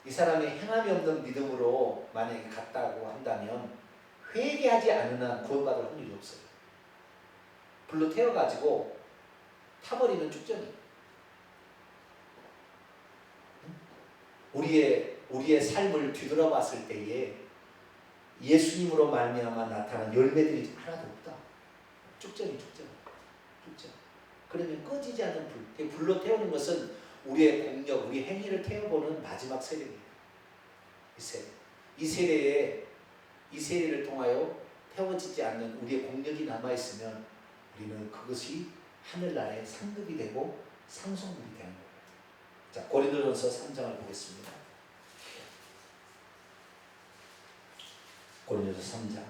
이 사람이 행함이 없는 믿음으로 만약에 갔다고 한다면 회개하지 않는 한 구원받을 확률이 없어요. 불로 태워가지고 타버리는 쭉정이. 우리의 삶을 뒤돌아봤을 때에 예수님으로 말미암아 나타난 열매들이 하나도 없다. 쭉정이. 그러면 꺼지지 않는 불. 불로 태우는 것은 우리의 공력, 우리 행위를 태워보는 마지막 세례입니다. 이 세례를 통하여 태워지지 않는 우리의 공력이 남아있으면 우리는 그것이 하늘나라의 상급이 되고 상속물이 되는 거예요. 자, 고린도전서 3장을 보겠습니다. 고린도전서 3장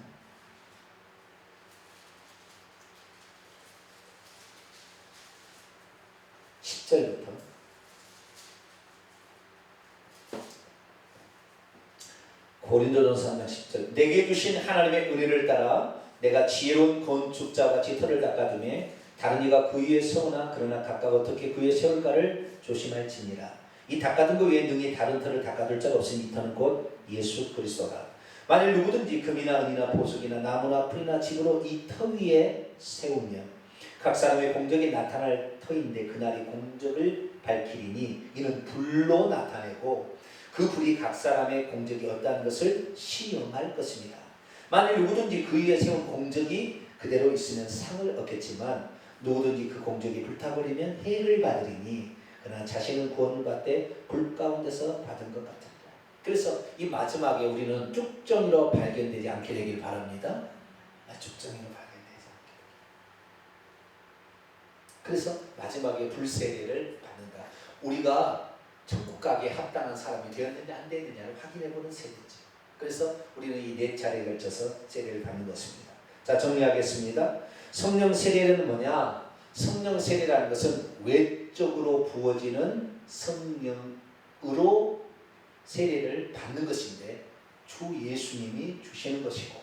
10절부터 고린도전서 3장 10절. 내게 주신 하나님의 은혜를 따라 내가 지혜로운 건축자와 같이 터를 닦아두매 다른 이가 그 위에 세우나 그러나 각각 어떻게 그 위에 세울까를 조심할지니라. 이 닦아둔 것 외에 능히 다른 터를 닦아둘 자가 없으니 이 터는 곧 예수 그리스도라. 만일 누구든지 금이나 은이나 보석이나 나무나 풀이나 집으로 이 터 위에 세우며 각 사람의 공적이 나타날 터인데 그날이 공적을 밝히리니 이는 불로 나타내고 그 불이 각 사람의 공적이 어떠한 것을 시험할 것입니다. 만일 누구든지 그 위에 세운 공적이 그대로 있으면 상을 얻겠지만 누구든지 그 공적이 불타버리면 해를 받으리니 그러나 자신은 구원을 받되 불 가운데서 받은 것 같으리라. 그래서 이 마지막에 우리는 쭉정이로 발견되지 않게 되길 바랍니다. 쭉정이로 발견되지 않게. 그래서 마지막에 불세례를 받는다. 우리가 천국 가기에 합당한 사람이 되었느냐 안 되느냐를 확인해보는 세례죠. 그래서 우리는 이 4차례에 걸쳐서 세례를 받는 것입니다. 자, 정리하겠습니다. 성령 세례는 뭐냐? 성령 세례라는 것은 외적으로 부어지는 성령으로 세례를 받는 것인데 주 예수님이 주시는 것이고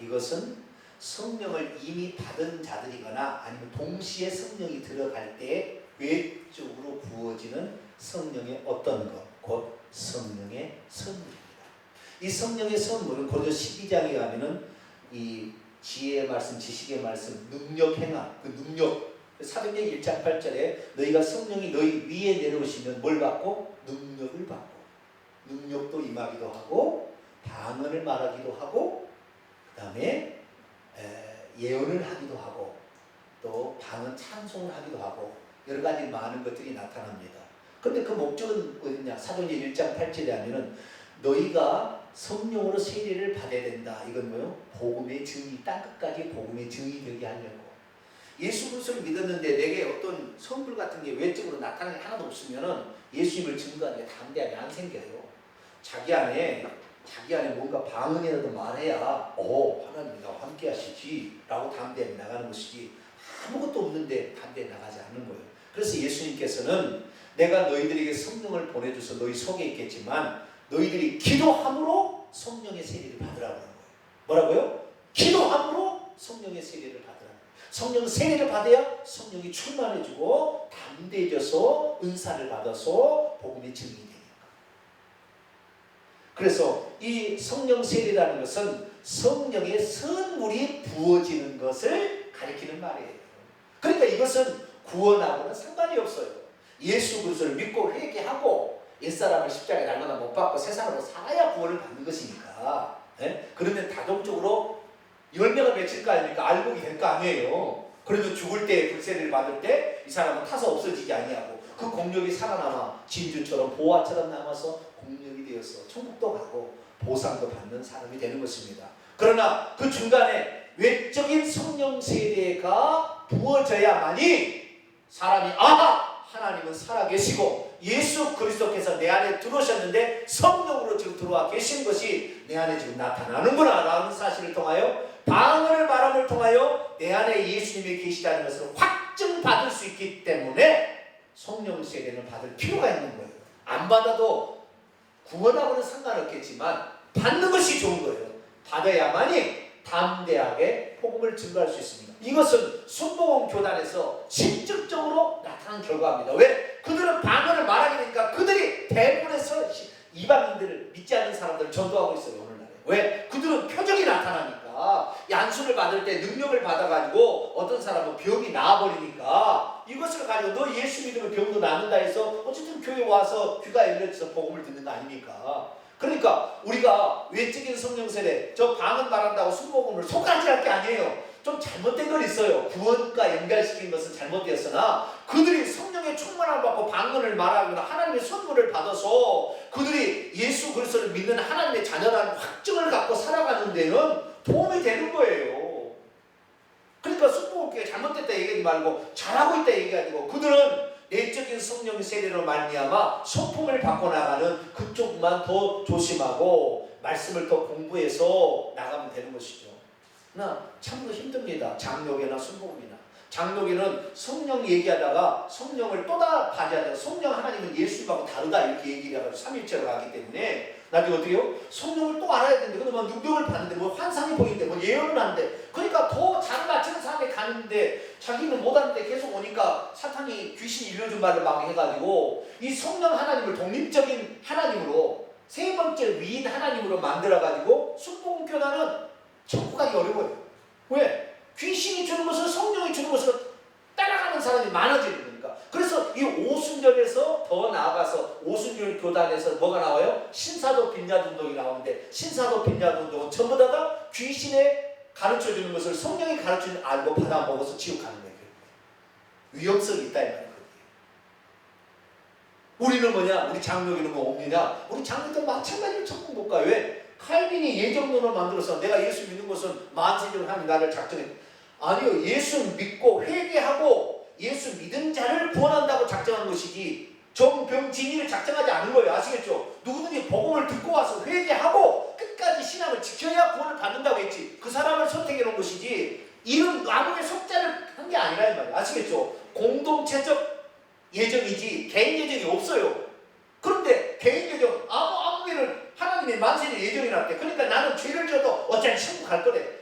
이것은 성령을 이미 받은 자들이거나 아니면 동시에 성령이 들어갈 때 외적으로 부어지는 성령의 어떤 것, 곧 성령의 선물입니다. 이 성령의 선물은 고린도 12장에 가면은 이 지혜의 말씀, 지식의 말씀, 능력 행함, 그 능력, 사도행전 1장 8절에 너희가 성령이 너희 위에 내려오시면 뭘 받고? 능력을 받고, 능력도 임하기도 하고 방언을 말하기도 하고 그 다음에 예언을 하기도 하고 또 방언 찬송을 하기도 하고 여러 가지 많은 것들이 나타납니다. 그런데 그 목적은 어디냐? 사도행전 1장 8절에 하면은 너희가 성령으로 세례를 받아야 된다. 이건 뭐요? 복음의 증인, 땅끝까지 복음의 증인이 되게 하려고. 예수 그리스도를 믿었는데 내게 어떤 선물 같은 게 외적으로 나타나는 게 하나도 없으면은 예수님을 증거하는 게 담대함이 안 생겨요. 자기 안에 뭔가 방언이라도 말해야 하나님이 나와 함께 하시지 라고 담대히 나가는 것이지, 아무것도 없는데 담대히 나가지 않는 거예요. 그래서 예수님께서는 내가 너희들에게 성령을 보내줘서 너희 속에 있겠지만 너희들이 기도함으로 성령의 세례를 받으라고 하는 거예요. 뭐라고요? 기도함으로 성령의 세례를 받으라. 성령 세례를 받아야 성령이 충만해지고 담대해져서 은사를 받아서 복음의 증인이 되니까. 그래서 이 성령 세례라는 것은 성령의 선물이 부어지는 것을 가리키는 말이에요. 그러니까 이것은 구원하고는 상관이 없어요. 예수 그리스도를 믿고 회개하고 옛사람을 십자가에 날마다 못 박고 새 사람으로 살아야 구원을 받는 것이니까. 그러면 다동적으로 열매가 맺힐 거 아닙니까? 알곡이 될 거 아니에요. 그래도 죽을 때 불세례를 받을 때 이 사람은 타서 없어지지 아니하고 그 공력이 살아남아 진주처럼 보화처럼 남아서 공력이 되어서 천국도 가고 보상도 받는 사람이 되는 것입니다. 그러나 그 중간에 외적인 성령 세례가 부어져야만이 사람이 하나님은 살아계시고 예수 그리스도께서 내 안에 들어오셨는데 성령으로 지금 들어와 계신 것이 내 안에 지금 나타나는구나 라는 사실을 통하여 방언을 말함을 통하여 내 안에 예수님이 계시다는 것을 확증받을 수 있기 때문에 성령 세례를 받을 필요가 있는 거예요. 안 받아도 구원하고는 상관없겠지만 받는 것이 좋은 거예요. 받아야만이 담대하게 복음을 증거할 수 있습니다. 이것은 순복음 교단에서 실질적으로 나타난 결과입니다. 왜? 그들은 방언을 말하게 되니까 그들이 대부분에서 이방인들을 믿지 않는 사람들을 전도하고 있어요. 오늘날에. 왜? 그들은 표적이 나타나니까. 양수를 받을 때 능력을 받아가지고 어떤 사람은 병이 나아버리니까 이것을 가지고 너 예수 믿으면 병도 낫는다 해서 어쨌든 교회 와서 귀가 열려서 복음을 듣는 거 아닙니까? 그러니까 우리가 외적인 성령 세례, 저 방언 말한다고 순복음을 속가지할 게 아니에요. 좀 잘못된 건 있어요. 구원과 연결시킨 것은 잘못되었으나 그들이 성령의 충만함을 받고 방언을 말하거나 하나님의 선물을 받아서 그들이 예수 그리스도를 믿는 하나님의 자녀라는 확증을 갖고 살아가는 데는 도움이 되는 거예요. 그러니까 순복음교회 잘못됐다 얘기하지 말고 잘하고 있다 얘기하지 말고 그들은 내적인 성령 세례로 말미암아 소품을 받고 나가는 그쪽만 더 조심하고 말씀을 더 공부해서 나가면 되는 것이죠. 그러나 참으로 힘듭니다. 장로교나 순복음이나. 장로교는 성령 얘기하다가 성령을 또다파지하다가 성령 하나님은 예수님하고 다르다 이렇게 얘기를 해가지고 삼일체로 가기 때문에 나중에 어떻게 해요? 성령을 또 알아야 되는데 근데 뭐 능력을 받는데 뭐 환상이 보이는데 뭐 예언을 하는데 그러니까 더 잘 맞추는 사람이 가는데 자기는 못하는데 계속 오니까 사탄이 귀신이 일러준 말을 막 해가지고 이 성령 하나님을 독립적인 하나님으로 세 번째 위인 하나님으로 만들어가지고 순복음교단은 천국 가기 어려워요. 왜? 귀신이 주는 것을 성령이 주는 것을 따라가는 사람이 많아지는 거니까. 그래서 이 오순절에서 더 나아가서 오순절 교단에서 뭐가 나와요? 신사도 빈야운동이 나오는데 신사도 빈야운동은 전부 다가 귀신에 가르쳐주는 것을 성령이 가르쳐주는 알고 받아 먹어서 지옥 가는 거예요. 위험성이 있다 이 말이에요. 우리는 뭐냐? 우리 장로교는 뭐 옵니다. 우리 장로도 마찬가지로 천국 못 가요. 왜? 칼빈이 예정론을 만들어서 내가 예수 믿는 것은 만세적으로 하나님 나를 작정해. 아니요. 예수 믿고 회개하고 예수 믿은 자를 구원한다고 작정한 것이지 정병진이를 작정하지 않은 거예요. 아시겠죠? 누구든지 복음을 듣고 와서 회개하고 끝까지 신앙을 지켜야 구원을 받는다고 했지. 그 사람을 선택해 놓은 것이지 이런 아무의 속자를 한 게 아니라 이 말이에요. 아시겠죠? 공동체적 예정이지 개인 예정이 없어요. 그런데 개인 예정 아무 일을 하나님의 만세의 예정이 났대. 그러니까 나는 죄를 져도 어차피 천국 갈 거래.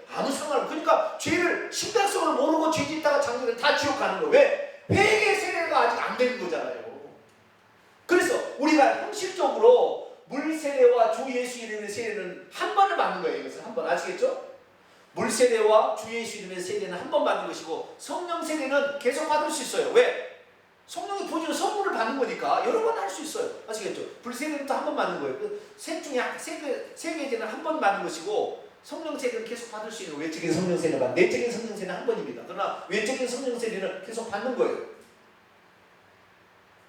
물세례와 주 예수 이름의 세례는 한 번을 받는 거예요. 이것은 한 번. 아시겠죠? 물세례와 주 예수 이름의 세례는 한 번 받는 것이고 성령 세례는 계속 받을 수 있어요. 왜? 성령이 부어주는 선물을 받는 거니까 여러 번 할 수 있어요. 아시겠죠? 불세례는 또 한 번 받는 거예요. 셋 중에 세 개제는 한 번 받는 것이고 성령 세례는 계속 받을 수 있는 외적인 성령 세례만 내적인 성령 세례는 한 번입니다. 그러나 외적인 성령 세례는 계속 받는 거예요.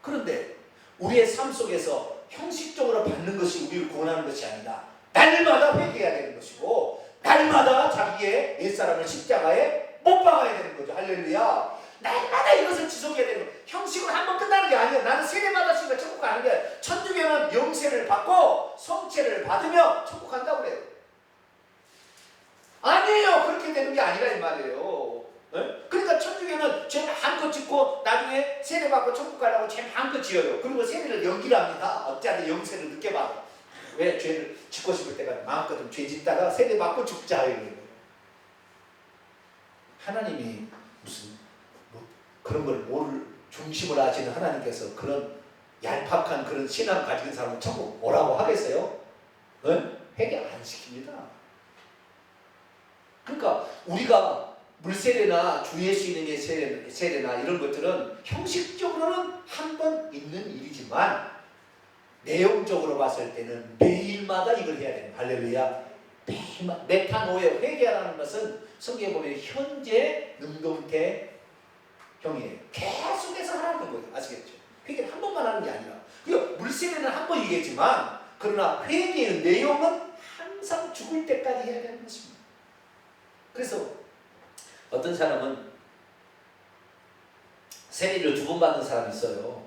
그런데 우리의 삶 속에서 형식적으로 받는 것이 우리를 구원하는 것이 아니라 날마다 회개해야 되는 것이고 날마다 자기의 옛사람을 십자가에 못 박아야 되는 거죠. 할렐루야. 날마다 이것을 지속해야 되는 거예요. 형식으로 한 번 끝나는 게 아니에요. 나는 세례 받았으니까 천국 가는 게 천주교는 영세를 받고 성체를 받으며 천국 간다고 그래요. 아니에요. 그렇게 되는 게 아니라 이 말이에요. 네? 그러니까 천주교는 죄 마음껏 짓고 나중에 세례 받고 천국 가려고 죄 마음껏 지어요. 그리고 세례를 연기를 합니다. 어찌하든 영세를 늦게 받아. 왜? 죄를 짓고 싶을 때가 마음껏 좀 죄 짓다가 세례 받고 죽자 이거예요. 하나님이 무슨 그런 걸 모를 중심을 아시는 하나님께서 그런 얄팍한 그런 신앙 가진 사람은 천국 오라고 하겠어요? 네? 회개 안 시킵니다. 그러니까 우리가 물세례나 주 예수 이름의 세례나 이런 것들은 형식적으로는 한 번 있는 일이지만 내용적으로 봤을 때는 매일마다 이걸 해야 됩니다. 할렐루야. 매일마다 메타노에 회개하라는 것은 성경에 보면 현재 능동태 형이에요. 계속해서 하라는 거예요. 아시겠죠? 회개를 한 번만 하는 게 아니라. 그러니까 물세례는 한 번이겠지만 그러나 회개의 내용은 항상 죽을 때까지 해야 되는 것입니다. 그래서 어떤 사람은 세례를 2번 받는 사람이 있어요.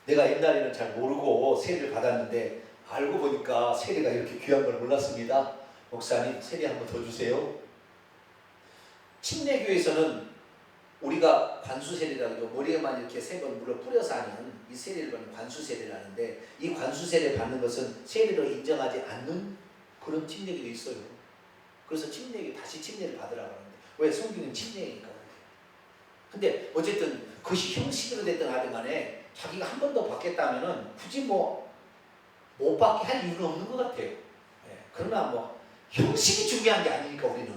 내가 옛날에는 잘 모르고 세례를 받았는데 알고 보니까 세례가 이렇게 귀한 걸 몰랐습니다. 목사님 세례 한 번 더 주세요. 침례교에서는 우리가 관수세례라고 머리에만 이렇게 3번 물을 뿌려서 하는 이 세례를 받는 관수세례를 하는데 이 관수세례를 받는 것은 세례로 인정하지 않는 그런 침례교도 있어요. 그래서 다시 침례를 받으라고 하는데 왜? 성경은 침례니까. 근데 어쨌든 그것이 형식으로 됐든 하든 간에 자기가 한 번 더 받겠다면은 굳이 못 받게 할 이유는 없는 것 같아요. 네. 그러나 형식이 중요한 게 아니니까 우리는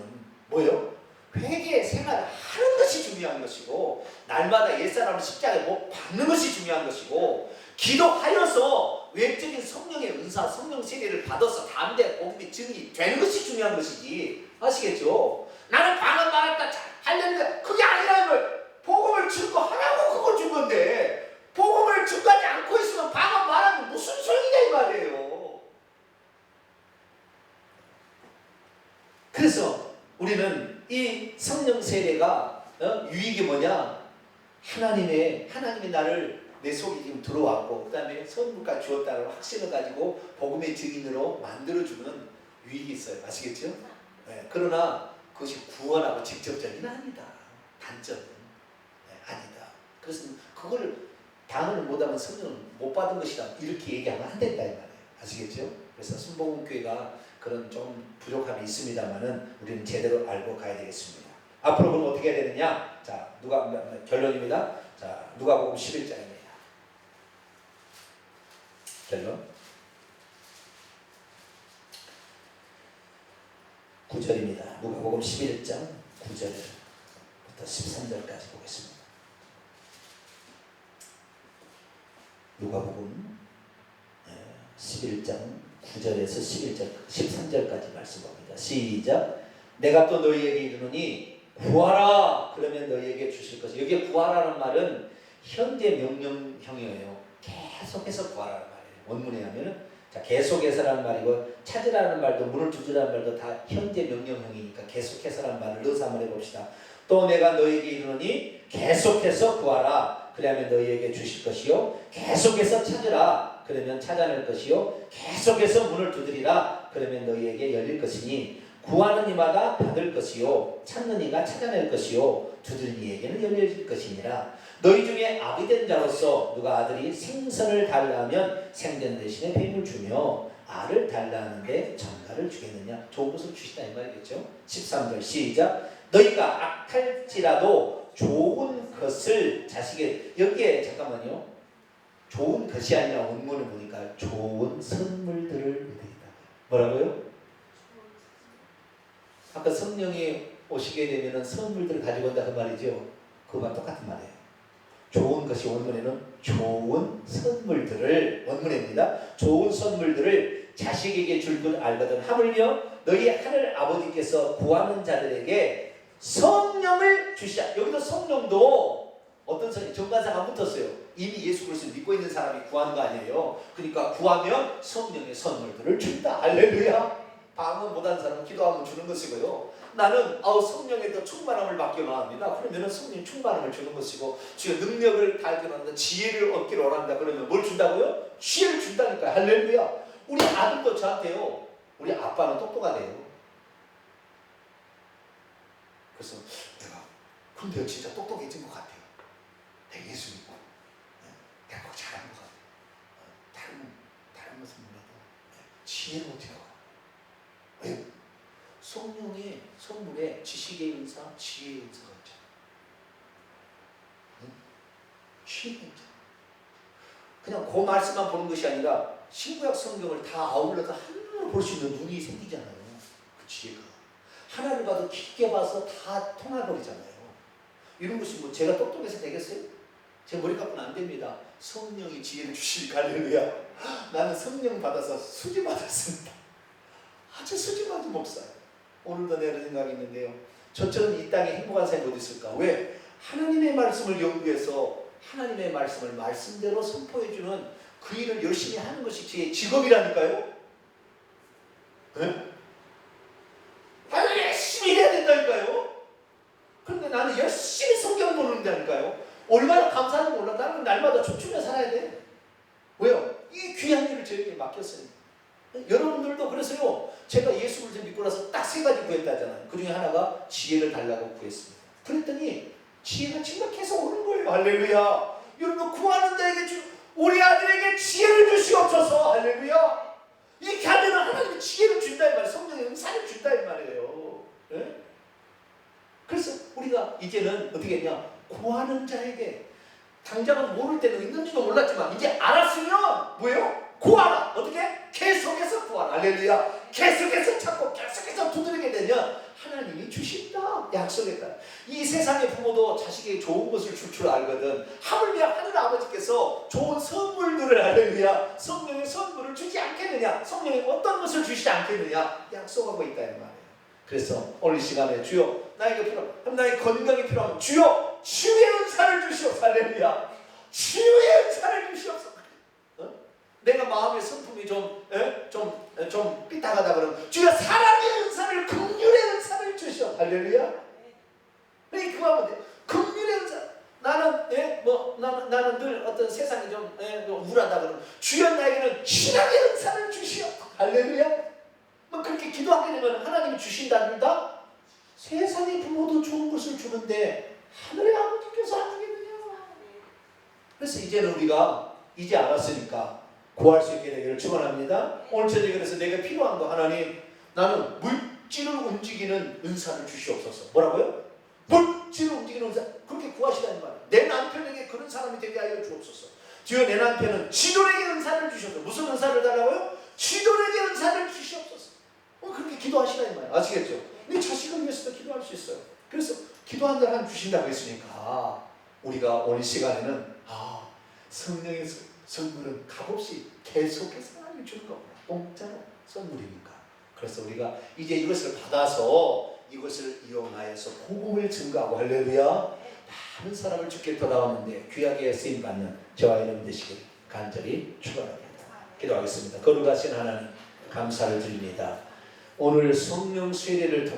뭐예요? 회개 생활을 하는 것이 중요한 것이고 날마다 옛사람을 십자가에 못 박는 것이 중요한 것이고 기도하여서 외적인 성령의 은사, 성령 세례를 받아서 담대 복음이 증이 되는 것이 중요한 것이지. 아시겠죠? 나는 방언 말했다 할렐루야 그게 아니라 이걸 복음을 증거 하라고 그걸 준 건데 복음을 증거하지 않고 있으면 방언 말하면 무슨 소용이냐 이 말이에요. 그래서 우리는 이 성령 세례가 유익이 뭐냐? 하나님이 나를 내 속에 지금 들어왔고 그 다음에 선물까지 주었다는 확신을 가지고 복음의 증인으로 만들어주는 유익이 있어요. 아시겠죠? 네. 그러나 그것이 구원하고 직접적인 아니다. 단점은 아니다. 그래서 그걸 당을 못하면 성령을 못 받은 것이다. 이렇게 얘기하면 안 된다 이 말이에요. 아시겠죠? 그래서 순복음교회가 그런 좀 부족함이 있습니다만은 우리는 제대로 알고 가야 되겠습니다. 앞으로 그럼 어떻게 해야 되느냐? 자, 결론입니다. 자, 누가복음 11장입니다. 결론 9절입니다. 누가복음 11장 9절부터 13절까지 보겠습니다. 누가복음 11장 9절에서 13절까지 말씀합니다. 시작. 내가 또 너희에게 이르노니 구하라 그러면 너희에게 주실 것이요. 여기에 구하라는 말은 현재 명령형이에요. 계속해서 구하라는 말이에요. 원문에 하면은 계속해서라는 말이고 찾으라는 말도 문을 두드라는 말도 다 현재 명령형이니까 계속해서라는 말을 넣어서 한번 해봅시다. 또 내가 너희에게 이르노니 계속해서 구하라 그러면 너희에게 주실 것이요. 계속해서 찾으라 그러면 찾아낼 것이요. 계속해서 문을 두드리라 그러면 너희에게 열릴 것이니 구하는 이마다 받을 것이요 찾는 이가 찾아낼 것이요 두드리는 이에게는 열릴 것이니라. 너희 중에 아비된 자로서 누가 아들이 생선을 달라 하면 생전 대신에 뱀을 주며 알을 달라 하는데 전갈을 주겠느냐. 좋은 것을 주시다 이 말이겠죠. 13절 시작. 너희가 악할지라도 좋은 것을 자식에게 여기에 잠깐만요. 좋은 것이 아니라 원문을 보니까 좋은 선물들을 드린다. 뭐라고요? 아까 성령이 오시게 되면 선물들을 가지고 온다 그 말이죠. 그거와 똑같은 말이에요. 좋은 것이 원문에는 좋은 선물들을, 원문입니다. 좋은 선물들을 자식에게 줄 줄 알거든. 하물며 너희 하늘 아버지께서 구하는 자들에게 성령을 주시자. 여기도 성령도 어떤 성령? 정관사가 안 붙었어요. 이미 예수 그리스도를 믿고 있는 사람이 구하는 거 아니에요. 그러니까 구하면 성령의 선물들을 준다. 할렐루야. 방언 못하는 사람은 기도하면 주는 것이고요. 나는 성령의 더 충만함을 받기 원합니다. 그러면 성령 충만함을 주는 것이고, 주의 능력을 달기 원한다, 지혜를 얻기를 원한다. 그러면 뭘 준다고요? 지혜를 준다니까요. 할렐루야. 우리 아들도 저한테요, 우리 아빠는 똑똑하대요. 그래서 내가 근데 진짜 똑똑해진 것 같아요. 내가 예수 믿고 내가 그거 잘하는 것 같아요. 다른 것은 몰라도 지혜를 어떻게 알아? 왜? 성령의 선물에 지식의 은사, 지혜의 은사가 있잖아. 응? 지혜가 있잖아. 그냥 그 말씀만 보는 것이 아니라 신구약 성경을 다 아울러서 한눈으로 볼 수 있는 눈이 생기잖아요. 그 지혜가. 하나를 봐도 깊게 봐서 다 통합버리잖아요. 이런 것이 뭐 제가 똑똑해서 되겠어요? 제 머리 갖고는 안 됩니다. 성령이 지혜를 주시니까 할렐루야. 나는 성령 받아서 수지 받았습니다. 아주 수지 받은 목사예요. 오늘도 내가 생각이 있는데요. 저처럼 이 땅에 행복한 사람이 어디 있을까? 왜? 하나님의 말씀을 연구해서 하나님의 말씀을 말씀대로 선포해주는 그 일을 열심히 하는 것이 제 직업이라니까요. 네? 나는 열심히 해야 된다니까요. 그런데 나는 열심히 성경 보는다니까요. 얼마나 감사한지 몰라. 나는 날마다 춤추며 살아야 돼. 왜요? 이 귀한 일을 저에게 맡겼으니까. 여러분들도 그래서요, 제가 예수 그리스도 믿고 나서 딱 3가지 구했다잖아요. 그 중에 하나가 지혜를 달라고 구했습니다. 그랬더니 지혜가 정말 계속 오는 거예요. 할렐루야. 여러분 구하는 자에게 우리 아들에게 지혜를 주시옵소서. 할렐루야. 이렇게 하면 하나님이 지혜를 준다 이 말이에요. 성령의 은사를 준다 이 말이에요. 네? 그래서 우리가 이제는 어떻게 했냐, 구하는 자에게, 당장은 모를 때는 있는지도 몰랐지만 이제 알았으면 뭐예요? 구하라. 어떻게? 계속해서 구하라. 할렐루야. 계속해서 찾고 계속해서 두드리게 되면 하나님이 주신다. 약속했다. 이 세상의 부모도 자식에게 좋은 것을 줄 줄 알거든. 하물며 하늘 아버지께서 좋은 선물들을, 할렐루야, 성령의 선물을 주지 않겠느냐, 성령의 어떤 것을 주시지 않겠느냐 약속하고 있다 이 말이에요. 그래서 오늘 이 시간에 주여 나에게 필요하면, 나의 건강이 필요하면 주여 치유의 은사를 주시옵소서. 할렐루야. 치유의 은사를 주시옵소서. 내가 마음의 성품이 좀 삐딱하다 그러면 주여 사랑의 은사를, 긍휼의 은사를 주시오. 할렐루야. 그거 하면 돼. 긍휼의 은사. 나는 늘 어떤 세상이 좀 우울하다 그러면 주여 나에게는 신앙의 은사를 주시오. 할렐루야. 뭐 그렇게 기도하게 되면 하나님이 주신답니다. 세상의 부모도 좋은 것을 주는데 하늘의 아버지께서 안 주겠느냐. 그래서 이제는 우리가 이제 알았으니까 구할 수 있게 되기를 축원합니다. 오늘 저녁에 그래서 내가 필요한 거, 하나님 나는 물질을 움직이는 은사를 주시옵소서. 뭐라고요? 물질을 움직이는 은사. 그렇게 구하시라는 말이에요. 내 남편에게 그런 사람이 되게 하여 주옵소서. 주여 내 남편은 지도력의 은사를 주시옵소서. 무슨 은사를 달라고요? 지도력의 은사를 주시옵소서. 그렇게 기도하시라는 말이에요. 아시겠죠? 내 자식을 위해서도 기도할 수 있어요. 그래서 기도한다 하면 주신다고 했으니까 우리가 오늘 시간에는 성령의 선물은 값없이 계속해서 하나님이 주는 거구나. 공짜로 선물이니까. 그래서 우리가 이제 이것을 받아서 이것을 이용하여서 복음을 증거하고, 할렐루야, 많은 사람을 주께 돌아오는데 귀하게 쓰임받는 저와 여러분 되시길 간절히 축원합니다. 기도하겠습니다. 거룩하신 하나님 감사를 드립니다. 오늘 성령 세례를 통해